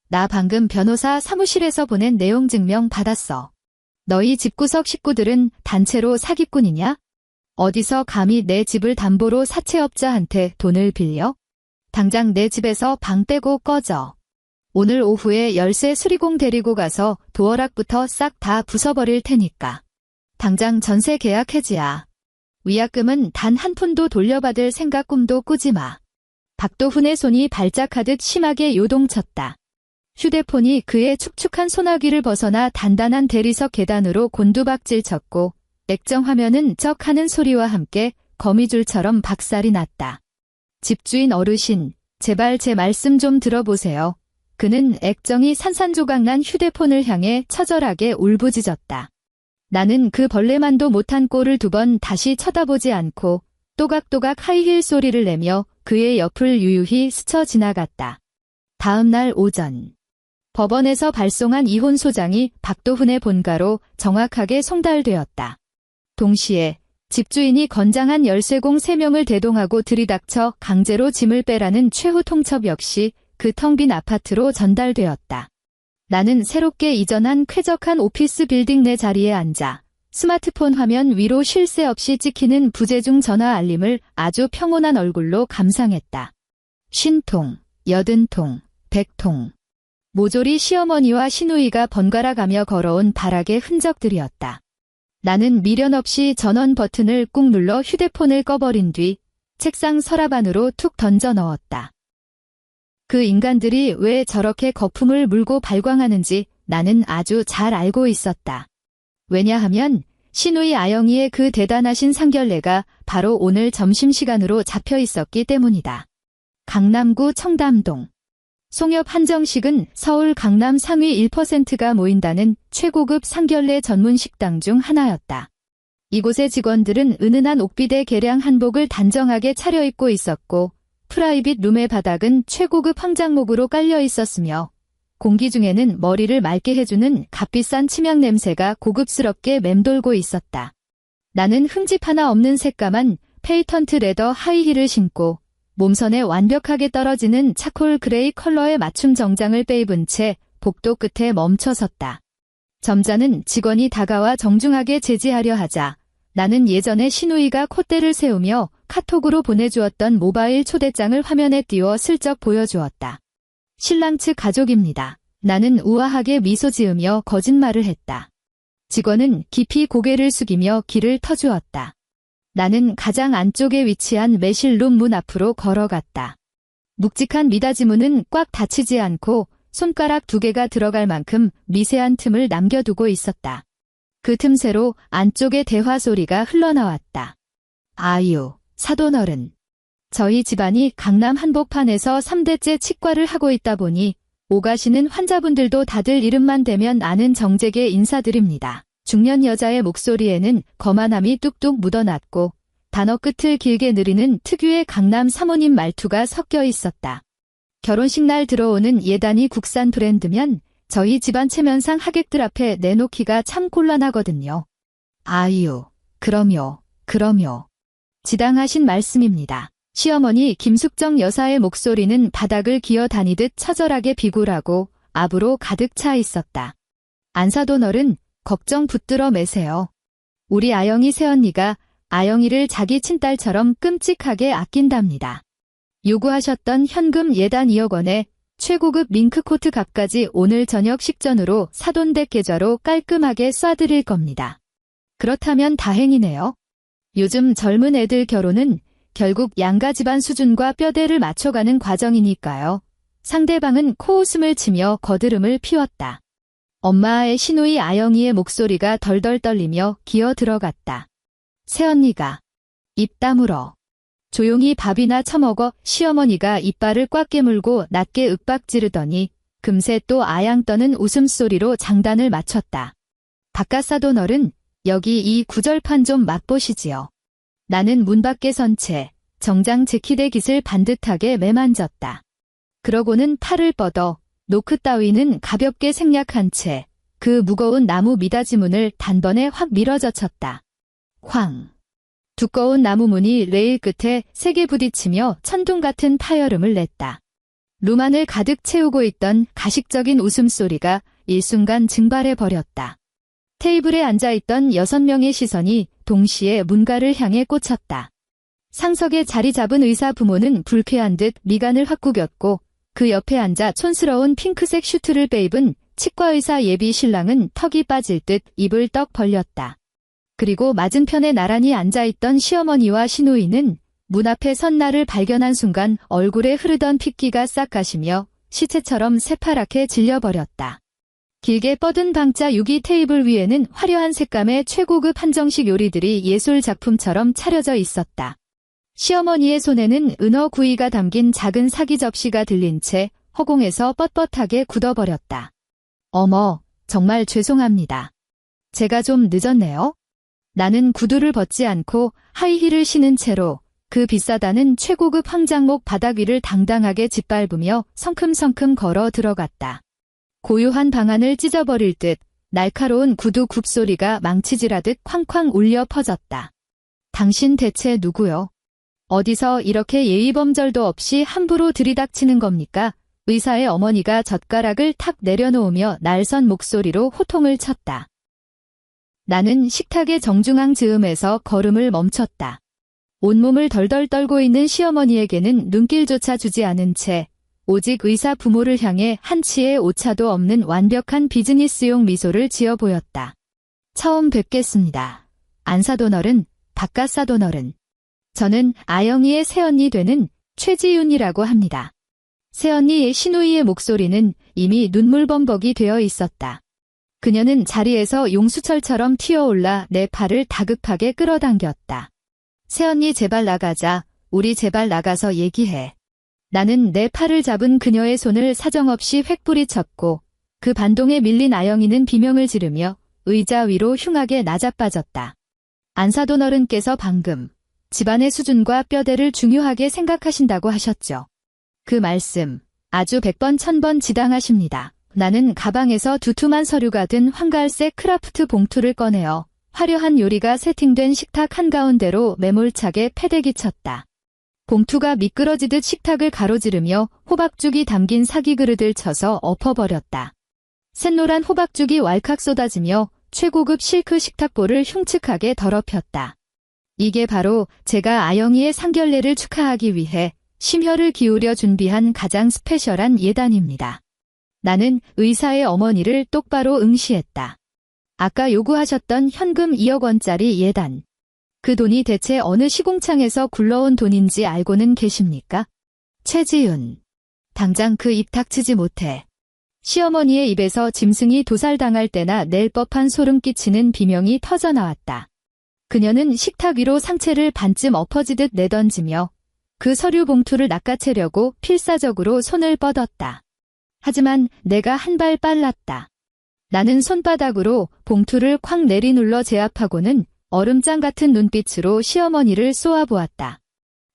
나 방금 변호사 사무실에서 보낸 내용 증명 받았어. 너희 집구석 식구들은 단체로 사기꾼이냐? 어디서 감히 내 집을 담보로 사채업자한테 돈을 빌려? 당장 내 집에서 방 떼고 꺼져. 오늘 오후에 열쇠 수리공 데리고 가서 도어락부터 싹 다 부숴버릴 테니까. 당장 전세 계약 해지야. 위약금은 단 한 푼도 돌려받을 생각 꿈도 꾸지 마. 박도훈의 손이 발작하듯 심하게 요동쳤다. 휴대폰이 그의 축축한 소나기를 벗어나 단단한 대리석 계단으로 곤두박질 쳤고 액정 화면은 쩍 하는 소리와 함께 거미줄처럼 박살이 났다. 집주인 어르신, 제발 제 말씀 좀 들어보세요. 그는 액정이 산산조각난 휴대폰을 향해 처절하게 울부짖었다. 나는 그 벌레만도 못한 꼴을 2번 다시 쳐다보지 않고 또각또각 하이힐 소리를 내며 그의 옆을 유유히 스쳐 지나갔다. 다음 날 오전. 법원에서 발송한 이혼 소장이 박도훈의 본가로 정확하게 송달되었다. 동시에 집주인이 건장한 열쇠공 3명을 대동하고 들이닥쳐 강제로 짐을 빼라는 최후 통첩 역시 그 텅 빈 아파트로 전달되었다. 나는 새롭게 이전한 쾌적한 오피스 빌딩 내 자리에 앉아 스마트폰 화면 위로 쉴 새 없이 찍히는 부재중 전화 알림을 아주 평온한 얼굴로 감상했다. 50통, 80통, 100통. 모조리 시어머니와 시누이가 번갈아 가며 걸어온 발악의 흔적들이었다. 나는 미련 없이 전원 버튼을 꾹 눌러 휴대폰을 꺼버린 뒤 책상 서랍 안으로 툭 던져 넣었다. 그 인간들이 왜 저렇게 거품을 물고 발광하는지 나는 아주 잘 알고 있었다. 왜냐하면 시누이 아영이의 그 대단하신 상견례가 바로 오늘 점심시간으로 잡혀 있었기 때문이다. 강남구 청담동. 송엽 한정식은 서울 강남 상위 1%가 모인다는 최고급 상견례 전문 식당 중 하나였다. 이곳의 직원들은 은은한 옥비대 개량 한복을 단정하게 차려입고 있었고 프라이빗 룸의 바닥은 최고급 황장목으로 깔려 있었으며 공기 중에는 머리를 맑게 해주는 값비싼 치약 냄새가 고급스럽게 맴돌고 있었다. 나는 흠집 하나 없는 새까만 페이턴트 레더 하이힐을 신고 몸선에 완벽하게 떨어지는 차콜 그레이 컬러의 맞춤 정장을 빼입은 채 복도 끝에 멈춰섰다. 점잖은 직원이 다가와 정중하게 제지하려 하자 나는 예전에 시누이가 콧대를 세우며 카톡으로 보내주었던 모바일 초대장을 화면에 띄워 슬쩍 보여주었다. 신랑 측 가족입니다. 나는 우아하게 미소 지으며 거짓말을 했다. 직원은 깊이 고개를 숙이며 귀를 터주었다. 나는 가장 안쪽에 위치한 매실룸 문 앞으로 걸어갔다. 묵직한 미닫이 문은 꽉 닫히지 않고 손가락 2개가 들어갈 만큼 미세한 틈을 남겨두고 있었다. 그 틈새로 안쪽의 대화 소리가 흘러나왔다. 아유, 사돈어른. 저희 집안이 강남 한복판에서 3대째 치과를 하고 있다 보니 오가시는 환자분들도 다들 이름만 대면 아는 정재계 인사드립니다. 중년 여자의 목소리에는 거만함이 뚝뚝 묻어났고 단어 끝을 길게 느리는 특유의 강남 사모님 말투가 섞여 있었다. 결혼식 날 들어오는 예단이 국산 브랜드면 저희 집안 체면상 하객들 앞에 내놓기가 참 곤란하거든요. 아유, 그럼요. 지당하신 말씀입니다. 시어머니 김숙정 여사의 목소리는 바닥을 기어다니듯 처절하게 비굴하고 압으로 가득 차 있었다. 안사돈어른, 걱정 붙들어 매세요. 우리 아영이 새언니가 아영이를 자기 친딸처럼 끔찍하게 아낀답니다. 요구하셨던 현금 예단 2억 원에 최고급 밍크코트 값까지 오늘 저녁 식전으로 사돈댁 계좌로 깔끔하게 쏴드릴 겁니다. 그렇다면 다행이네요. 요즘 젊은 애들 결혼은 결국 양가 집안 수준과 뼈대를 맞춰가는 과정이니까요. 상대방은 코웃음을 치며 거드름을 피웠다. 엄마의 시누이 아영이의 목소리가 덜덜 떨리며 기어 들어갔다. 새언니가 입 다물어. 조용히 밥이나 처먹어. 시어머니가 이빨을 꽉 깨물고 낮게 윽박 지르더니 금세 또 아양 떠는 웃음소리로 장단을 맞췄다. 바깥사돈어른, 여기 이 구절판 좀 맛보시지요. 나는 문 밖에 선 채 정장 재킷의 깃을 반듯하게 매만졌다. 그러고는 팔을 뻗어 노크 따위는 가볍게 생략한 채 그 무거운 나무 미닫이 문을 단번에 확 밀어젖혔다. 쾅. 두꺼운 나무 문이 레일 끝에 세게 부딪히며 천둥 같은 파열음을 냈다. 룸 안을 가득 채우고 있던 가식적인 웃음소리가 일순간 증발해버렸다. 테이블에 앉아있던 6명의 시선이 동시에 문가를 향해 꽂혔다. 상석에 자리 잡은 의사 부모는 불쾌한 듯 미간을 확 구겼고 그 옆에 앉아 촌스러운 핑크색 슈트를 빼입은 치과의사 예비 신랑은 턱이 빠질 듯 입을 떡 벌렸다. 그리고 맞은편에 나란히 앉아있던 시어머니와 시누이는 문 앞에 선 나를 발견한 순간 얼굴에 흐르던 핏기가 싹 가시며 시체처럼 새파랗게 질려버렸다. 길게 뻗은 방자 유기 테이블 위에는 화려한 색감의 최고급 한정식 요리들이 예술 작품처럼 차려져 있었다. 시어머니의 손에는 은어 구이가 담긴 작은 사기 접시가 들린 채 허공에서 뻣뻣하게 굳어버렸다. 어머, 정말 죄송합니다. 제가 좀 늦었네요. 나는 구두를 벗지 않고 하이힐을 신은 채로 그 비싸다는 최고급 황장목 바닥 위를 당당하게 짓밟으며 성큼성큼 걸어 들어갔다. 고요한 방안을 찢어버릴 듯 날카로운 구두 굽소리가 망치질하듯 쾅쾅 울려 퍼졌다. 당신 대체 누구요? 어디서 이렇게 예의범절도 없이 함부로 들이닥치는 겁니까? 의사의 어머니가 젓가락을 탁 내려놓으며 날선 목소리로 호통을 쳤다. 나는 식탁의 정중앙 즈음에서 걸음을 멈췄다. 온몸을 덜덜 떨고 있는 시어머니에게는 눈길조차 주지 않은 채 오직 의사 부모를 향해 한치의 오차도 없는 완벽한 비즈니스용 미소를 지어 보였다. 처음 뵙겠습니다. 안사돈어른, 바깥사돈어른. 저는 아영이의 새언니 되는 최지윤이라고 합니다. 새언니의 시누이의 목소리는 이미 눈물범벅이 되어 있었다. 그녀는 자리에서 용수철처럼 튀어올라 내 팔을 다급하게 끌어당겼다. 새언니 제발 나가자. 우리 제발 나가서 얘기해. 나는 내 팔을 잡은 그녀의 손을 사정없이 획부리쳤고 그 반동에 밀린 아영이는 비명을 지르며 의자 위로 흉하게 나자빠졌다. 안사돈어른께서 방금 집안의 수준과 뼈대를 중요하게 생각하신다고 하셨죠. 그 말씀 아주 100번 1000번 지당하십니다. 나는 가방에서 두툼한 서류가 든 황갈색 크라프트 봉투를 꺼내어 화려한 요리가 세팅된 식탁 한가운데로 매몰차게 패대기 쳤다. 봉투가 미끄러지듯 식탁을 가로지르며 호박죽이 담긴 사기 그릇을 쳐서 엎어버렸다. 샛노란 호박죽이 왈칵 쏟아지며 최고급 실크 식탁볼을 흉측하게 더럽혔다. 이게 바로 제가 아영이의 상견례를 축하하기 위해 심혈을 기울여 준비한 가장 스페셜한 예단입니다. 나는 의사의 어머니를 똑바로 응시했다. 아까 요구하셨던 현금 2억 원짜리 예단. 그 돈이 대체 어느 시공창에서 굴러온 돈인지 알고는 계십니까? 최지윤. 당장 그 입 닥치지 못해. 시어머니의 입에서 짐승이 도살당할 때나 낼 법한 소름 끼치는 비명이 터져나왔다. 그녀는 식탁 위로 상체를 반쯤 엎어지듯 내던지며 그 서류 봉투를 낚아채려고 필사적으로 손을 뻗었다. 하지만 내가 한 발 빨랐다. 나는 손바닥으로 봉투를 콱 내리눌러 제압하고는 얼음장 같은 눈빛으로 시어머니를 쏘아보았다.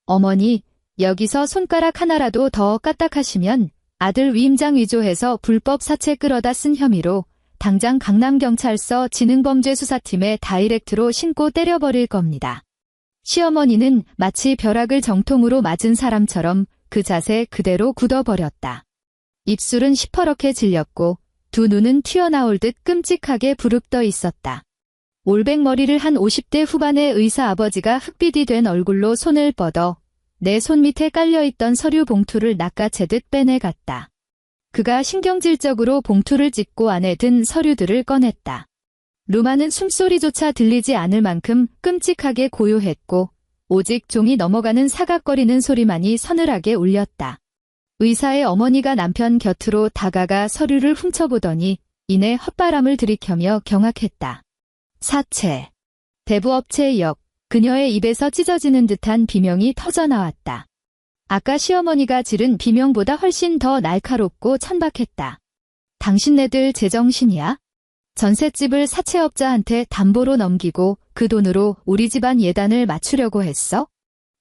어머니, 여기서 손가락 하나라도 더 까딱하시면 아들 위임장 위조해서 불법 사채 끌어다 쓴 혐의로 당장 강남경찰서 지능범죄수사팀에 다이렉트로 신고 때려버릴 겁니다. 시어머니는 마치 벼락을 정통으로 맞은 사람처럼 그 자세 그대로 굳어버렸다. 입술은 시퍼렇게 질렸고 두 눈은 튀어나올 듯 끔찍하게 부릅떠 있었다. 올백머리를 한 50대 후반의 의사 아버지가 흑빛이 된 얼굴로 손을 뻗어 내 손 밑에 깔려있던 서류 봉투를 낚아채듯 빼내갔다. 그가 신경질적으로 봉투를 찢고 안에 든 서류들을 꺼냈다. 루마는 숨소리조차 들리지 않을 만큼 끔찍하게 고요했고 오직 종이 넘어가는 사각거리는 소리만이 서늘하게 울렸다. 의사의 어머니가 남편 곁으로 다가가 서류를 훔쳐보더니 이내 헛바람을 들이켜며 경악했다. 사채. 대부업체의 역. 그녀의 입에서 찢어지는 듯한 비명이 터져나왔다. 아까 시어머니가 지른 비명보다 훨씬 더 날카롭고 천박했다. 당신네들 제정신이야? 전셋집을 사채업자한테 담보로 넘기고 그 돈으로 우리 집안 예단을 맞추려고 했어?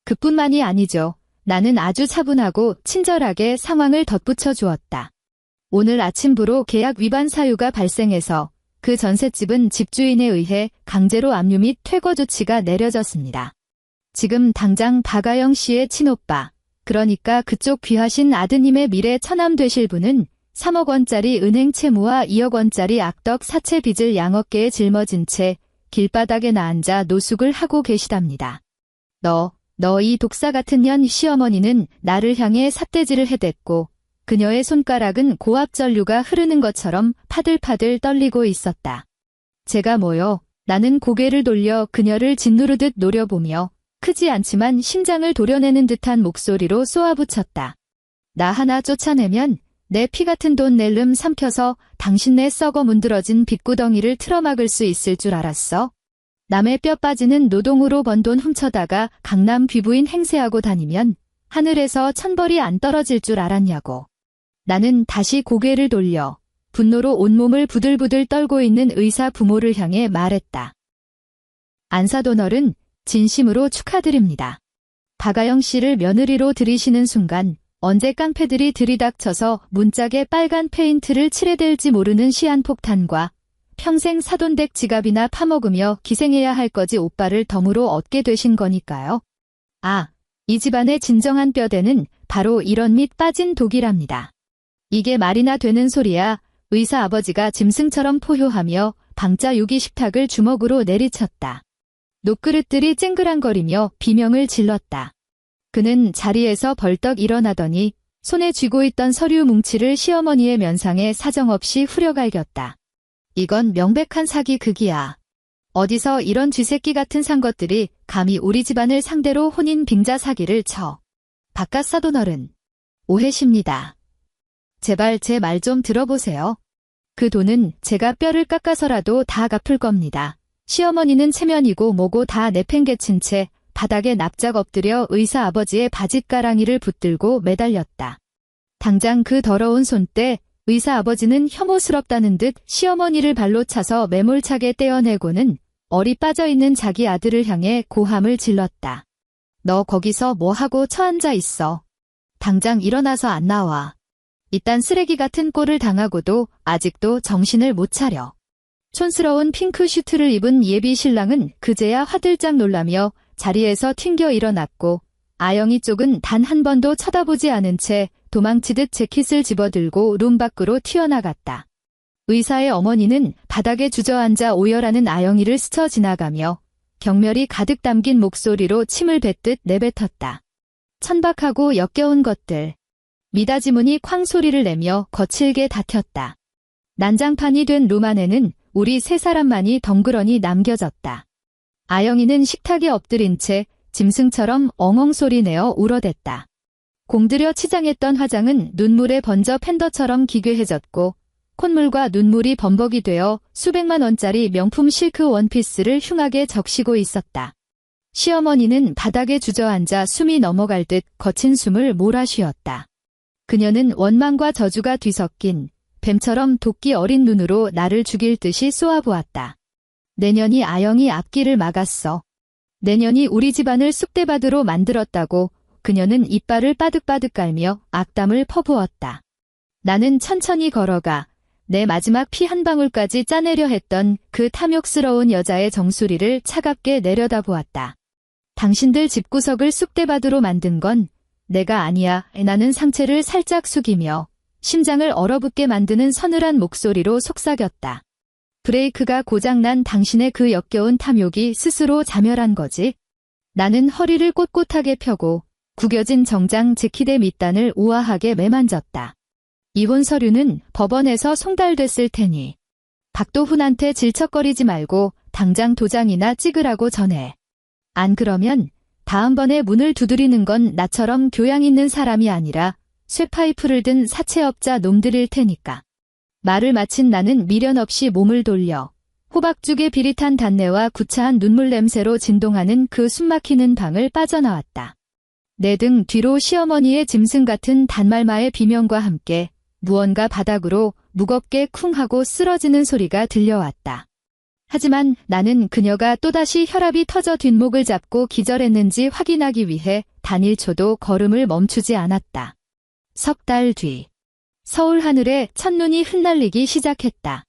그뿐만이 아니죠. 나는 아주 차분하고 친절하게 상황을 덧붙여 주었다. 오늘 아침부로 계약 위반 사유가 발생해서 그 전셋집은 집주인에 의해 강제로 압류 및 퇴거 조치가 내려졌습니다. 지금 당장 박아영 씨의 친오빠, 그러니까 그쪽 귀하신 아드님의 미래 처남 되실 분은 3억 원짜리 은행 채무와 2억 원짜리 악덕 사채 빚을 양어깨에 짊어진 채 길바닥에 나앉아 노숙을 하고 계시답니다. 너 이 독사 같은 년. 시어머니는 나를 향해 삿대질을 해댔고 그녀의 손가락은 고압 전류가 흐르는 것처럼 파들파들 떨리고 있었다. 제가 뭐요? 나는 고개를 돌려 그녀를 짓누르듯 노려보며 크지 않지만 심장을 도려내는 듯한 목소리로 쏘아붙였다. 나 하나 쫓아내면 내 피 같은 돈 낼름 삼켜서 당신네 썩어 문드러진 빚구덩이를 틀어막을 수 있을 줄 알았어? 남의 뼈 빠지는 노동으로 번 돈 훔쳐다가 강남 귀부인 행세하고 다니면 하늘에서 천벌이 안 떨어질 줄 알았냐고. 나는 다시 고개를 돌려 분노로 온몸을 부들부들 떨고 있는 의사 부모를 향해 말했다. 안사도널은 진심으로 축하드립니다. 박아영 씨를 며느리로 들이시는 순간 언제 깡패들이 들이닥쳐서 문짝에 빨간 페인트를 칠해댈지 모르는 시한폭탄과 평생 사돈댁 지갑이나 파먹으며 기생해야 할 거지 오빠를 덤으로 얻게 되신 거니까요. 아, 이 집안의 진정한 뼈대는 바로 이런 밑 빠진 독이랍니다. 이게 말이나 되는 소리야. 의사 아버지가 짐승처럼 포효하며 방자 유기 식탁을 주먹으로 내리쳤다. 녹그릇들이 쨍그랑거리며 비명을 질렀다. 그는 자리에서 벌떡 일어나더니 손에 쥐고 있던 서류 뭉치를 시어머니의 면상에 사정없이 후려갈겼다. 이건 명백한 사기극이야. 어디서 이런 쥐새끼 같은 상것들이 감히 우리 집안을 상대로 혼인 빙자 사기를 쳐. 바깥 사돈어른. 오해십니다. 제발 제 말 좀 들어보세요. 그 돈은 제가 뼈를 깎아서라도 다 갚을 겁니다. 시어머니는 체면이고 뭐고 다 내팽개친 채 바닥에 납작 엎드려 의사 아버지의 바짓가랑이를 붙들고 매달렸다. 당장 그 더러운 손때 의사 아버지는 혐오스럽다는 듯 시어머니를 발로 차서 매몰차게 떼어내고는 얼이 빠져있는 자기 아들을 향해 고함을 질렀다. 너 거기서 뭐하고 처앉아 있어. 당장 일어나서 안 나와. 이딴 쓰레기 같은 꼴을 당하고도 아직도 정신을 못 차려. 촌스러운 핑크 슈트를 입은 예비 신랑은 그제야 화들짝 놀라며 자리에서 튕겨 일어났고 아영이 쪽은 단 한 번도 쳐다보지 않은 채 도망치듯 재킷을 집어들고 룸 밖으로 튀어나갔다. 의사의 어머니는 바닥에 주저앉아 오열하는 아영이를 스쳐 지나가며 경멸이 가득 담긴 목소리로 침을 뱉듯 내뱉었다. 천박하고 역겨운 것들. 미다지문이 쾅 소리를 내며 거칠게 다퉜다. 난장판이 된 룸안에는 우리 세 사람만이 덩그러니 남겨졌다. 아영이는 식탁에 엎드린 채 짐승처럼 엉엉 소리내어 울어댔다. 공들여 치장했던 화장은 눈물에 번져 팬더처럼 기괴해졌고 콧물과 눈물이 범벅이 되어 수백만 원짜리 명품 실크 원피스를 흉하게 적시고 있었다. 시어머니는 바닥에 주저앉아 숨이 넘어갈 듯 거친 숨을 몰아쉬었다. 그녀는 원망과 저주가 뒤섞인 뱀처럼 도끼 어린 눈으로 나를 죽일 듯이 쏘아보았다. 내년이 아영이 앞길을 막았어. 내년이 우리 집안을 쑥대밭으로 만들었다고 그녀는 이빨을 빠득빠득 깔며 악담을 퍼부었다. 나는 천천히 걸어가 내 마지막 피 한 방울까지 짜내려 했던 그 탐욕스러운 여자의 정수리를 차갑게 내려다보았다. 당신들 집구석을 쑥대밭으로 만든 건 내가 아니야. 나는 상체를 살짝 숙이며 심장을 얼어붙게 만드는 서늘한 목소리로 속삭였다. 브레이크가 고장난 당신의 그 역겨운 탐욕이 스스로 자멸한 거지. 나는 허리를 꼿꼿하게 펴고 구겨진 정장 재킷의 밑단을 우아하게 매만졌다. 이혼 서류는 법원에서 송달됐을 테니 박도훈한테 질척거리지 말고 당장 도장이나 찍으라고 전해. 안 그러면 다음번에 문을 두드리는 건 나처럼 교양 있는 사람이 아니라 쇠파이프를 든 사채업자 놈들일 테니까. 말을 마친 나는 미련 없이 몸을 돌려 호박죽의 비릿한 단내와 구차한 눈물 냄새로 진동하는 그 숨막히는 방을 빠져나왔다. 내 등 뒤로 시어머니의 짐승 같은 단말마의 비명과 함께 무언가 바닥으로 무겁게 쿵 하고 쓰러지는 소리가 들려왔다. 하지만 나는 그녀가 또다시 혈압이 터져 뒷목을 잡고 기절했는지 확인하기 위해 단 1초도 걸음을 멈추지 않았다. 석 달 뒤. 서울 하늘에 첫눈이 흩날리기 시작했다.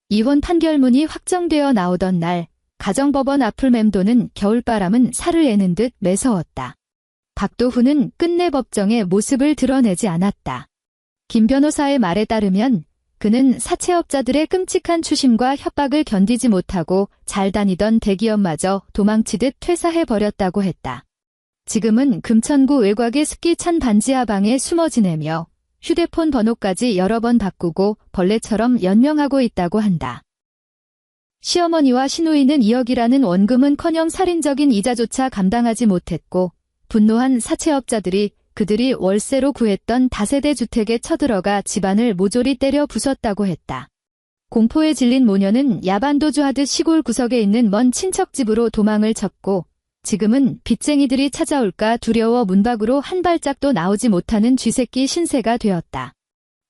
이혼 판결문이 확정되어 나오던 날, 가정법원 앞을 맴도는 겨울바람은 살을 애는 듯 매서웠다. 박도훈은 끝내 법정에 모습을 드러내지 않았다. 김 변호사의 말에 따르면 그는 사채업자들의 끔찍한 추심과 협박을 견디지 못하고 잘 다니던 대기업마저 도망치듯 퇴사해버렸다고 했다. 지금은 금천구 외곽의 습기 찬 반지하방에 숨어 지내며 휴대폰 번호까지 여러 번 바꾸고 벌레처럼 연명하고 있다고 한다. 시어머니와 시누이는 2억이라는 원금은커녕 살인적인 이자조차 감당하지 못했고 분노한 사채업자들이 그들이 월세로 구했던 다세대 주택에 쳐들어가 집안을 모조리 때려 부쉈다고 했다. 공포에 질린 모녀는 야반도주하듯 시골 구석에 있는 먼 친척집으로 도망을 쳤고 지금은 빚쟁이들이 찾아올까 두려워 문 밖으로 한 발짝도 나오지 못하는 쥐새끼 신세가 되었다.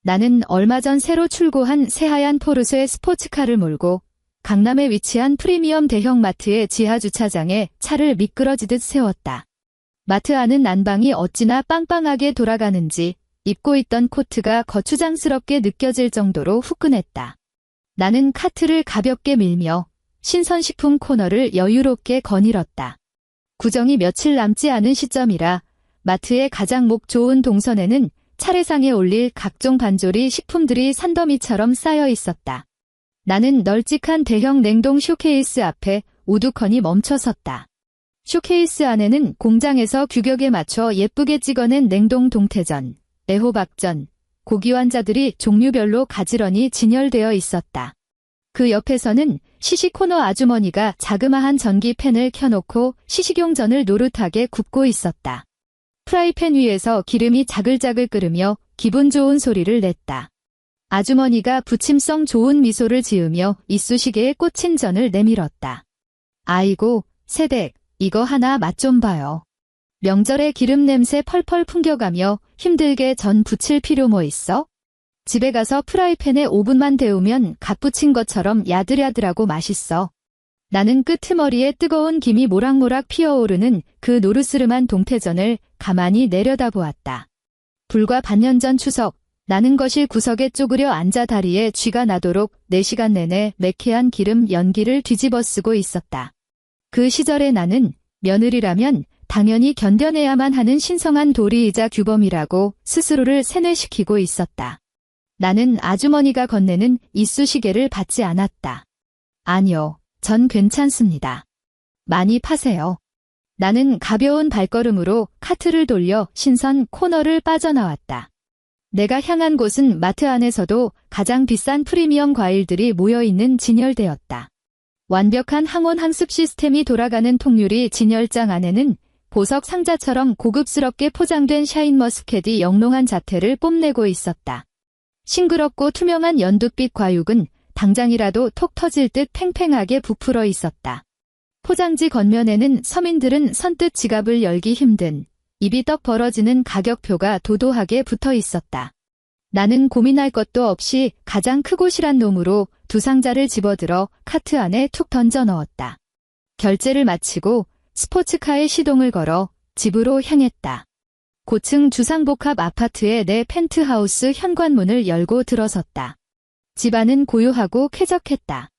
나는 얼마 전 새로 출고한 새하얀 포르쉐 스포츠카를 몰고 강남에 위치한 프리미엄 대형 마트의 지하 주차장에 차를 미끄러지듯 세웠다. 마트 안은 난방이 어찌나 빵빵하게 돌아가는지 입고 있던 코트가 거추장스럽게 느껴질 정도로 후끈했다. 나는 카트를 가볍게 밀며 신선식품 코너를 여유롭게 거닐었다. 구정이 며칠 남지 않은 시점이라 마트의 가장 목 좋은 동선에는 차례상에 올릴 각종 반조리 식품들이 산더미처럼 쌓여 있었다. 나는 널찍한 대형 냉동 쇼케이스 앞에 우두커니 멈춰섰다. 쇼케이스 안에는 공장에서 규격에 맞춰 예쁘게 찍어낸 냉동 동태전, 애호박전, 고기 환자들이 종류별로 가지런히 진열되어 있었다. 그 옆에서는 시식 코너 아주머니가 자그마한 전기팬을 켜놓고 시식용전을 노릇하게 굽고 있었다. 프라이팬 위에서 기름이 자글자글 끓으며 기분 좋은 소리를 냈다. 아주머니가 부침성 좋은 미소를 지으며 이쑤시개에 꽂힌 전을 내밀었다. 아이고, 새댁. 이거 하나 맛 좀 봐요. 명절에 기름 냄새 펄펄 풍겨가며 힘들게 전 부칠 필요 뭐 있어? 집에 가서 프라이팬에 5분만 데우면 갓 부친 것처럼 야들야들하고 맛있어. 나는 끄트머리에 뜨거운 김이 모락모락 피어오르는 그 노르스름한 동태전을 가만히 내려다보았다. 불과 반년 전 추석, 나는 거실 구석에 쪼그려 앉아 다리에 쥐가 나도록 4시간 내내 매캐한 기름 연기를 뒤집어 쓰고 있었다. 그 시절에 나는 며느리라면 당연히 견뎌내야만 하는 신성한 도리이자 규범이라고 스스로를 세뇌시키고 있었다. 나는 아주머니가 건네는 이쑤시개를 받지 않았다. 아니요, 전 괜찮습니다. 많이 파세요. 나는 가벼운 발걸음으로 카트를 돌려 신선 코너를 빠져나왔다. 내가 향한 곳은 마트 안에서도 가장 비싼 프리미엄 과일들이 모여있는 진열대였다. 완벽한 항온 항습 시스템이 돌아가는 통유리 진열장 안에는 보석 상자처럼 고급스럽게 포장된 샤인머스켓이 영롱한 자태를 뽐내고 있었다. 싱그럽고 투명한 연두빛 과육은 당장이라도 톡 터질 듯 팽팽하게 부풀어 있었다. 포장지 겉면에는 서민들은 선뜻 지갑을 열기 힘든 입이 떡 벌어지는 가격표가 도도하게 붙어 있었다. 나는 고민할 것도 없이 가장 크고 실한 놈으로 두 상자를 집어들어 카트 안에 툭 던져 넣었다. 결제를 마치고 스포츠카에 시동을 걸어 집으로 향했다. 고층 주상복합 아파트의 내 펜트하우스 현관문을 열고 들어섰다. 집안은 고요하고 쾌적했다.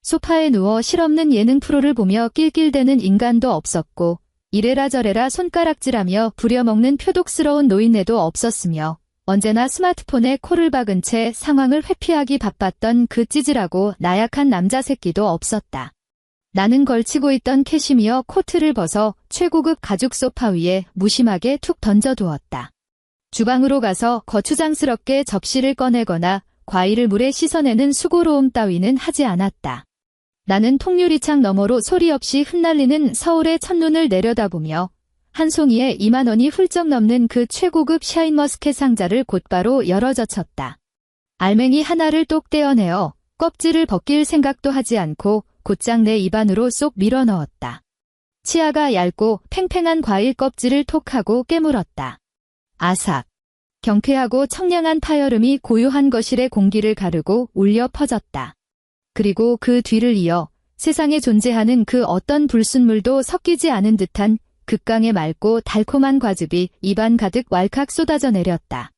소파에 누워 실없는 예능 프로를 보며 낄낄대는 인간도 없었고 이래라 저래라 손가락질하며 부려먹는 표독스러운 노인네도 없었으며 언제나 스마트폰에 코를 박은 채 상황을 회피하기 바빴던 그 찌질하고 나약한 남자 새끼도 없었다. 나는 걸치고 있던 캐시미어 코트를 벗어 최고급 가죽 소파 위에 무심하게 툭 던져두었다. 주방으로 가서 거추장스럽게 접시를 꺼내거나 과일을 물에 씻어내는 수고로움 따위는 하지 않았다. 나는 통유리창 너머로 소리 없이 흩날리는 서울의 첫눈을 내려다보며 한 송이에 2만 원이 훌쩍 넘는 그 최고급 샤인머스켓 상자를 곧바로 열어젖혔다. 알맹이 하나를 똑 떼어내어 껍질을 벗길 생각도 하지 않고 곧장 내 입안으로 쏙 밀어 넣었다. 치아가 얇고 팽팽한 과일 껍질을 톡하고 깨물었다. 아삭. 경쾌하고 청량한 파열음이 고요한 거실의 공기를 가르고 울려 퍼졌다. 그리고 그 뒤를 이어 세상에 존재하는 그 어떤 불순물도 섞이지 않은 듯한 극강의 맑고 달콤한 과즙이 입안 가득 왈칵 쏟아져 내렸다.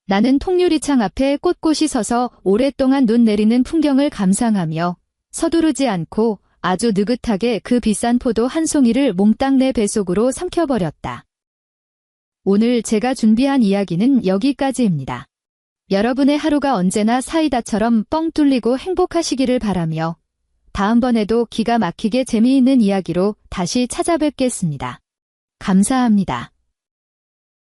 나는 통유리창 앞에 꼿꼿이 서서 오랫동안 눈 내리는 풍경을 감상하며 서두르지 않고 아주 느긋하게 그 비싼 포도 한 송이를 몽땅 내 뱃속으로 삼켜버렸다. 오늘 제가 준비한 이야기는 여기까지입니다. 여러분의 하루가 언제나 사이다처럼 뻥 뚫리고 행복하시기를 바라며 다음번에도 기가 막히게 재미있는 이야기로 다시 찾아뵙겠습니다. 감사합니다.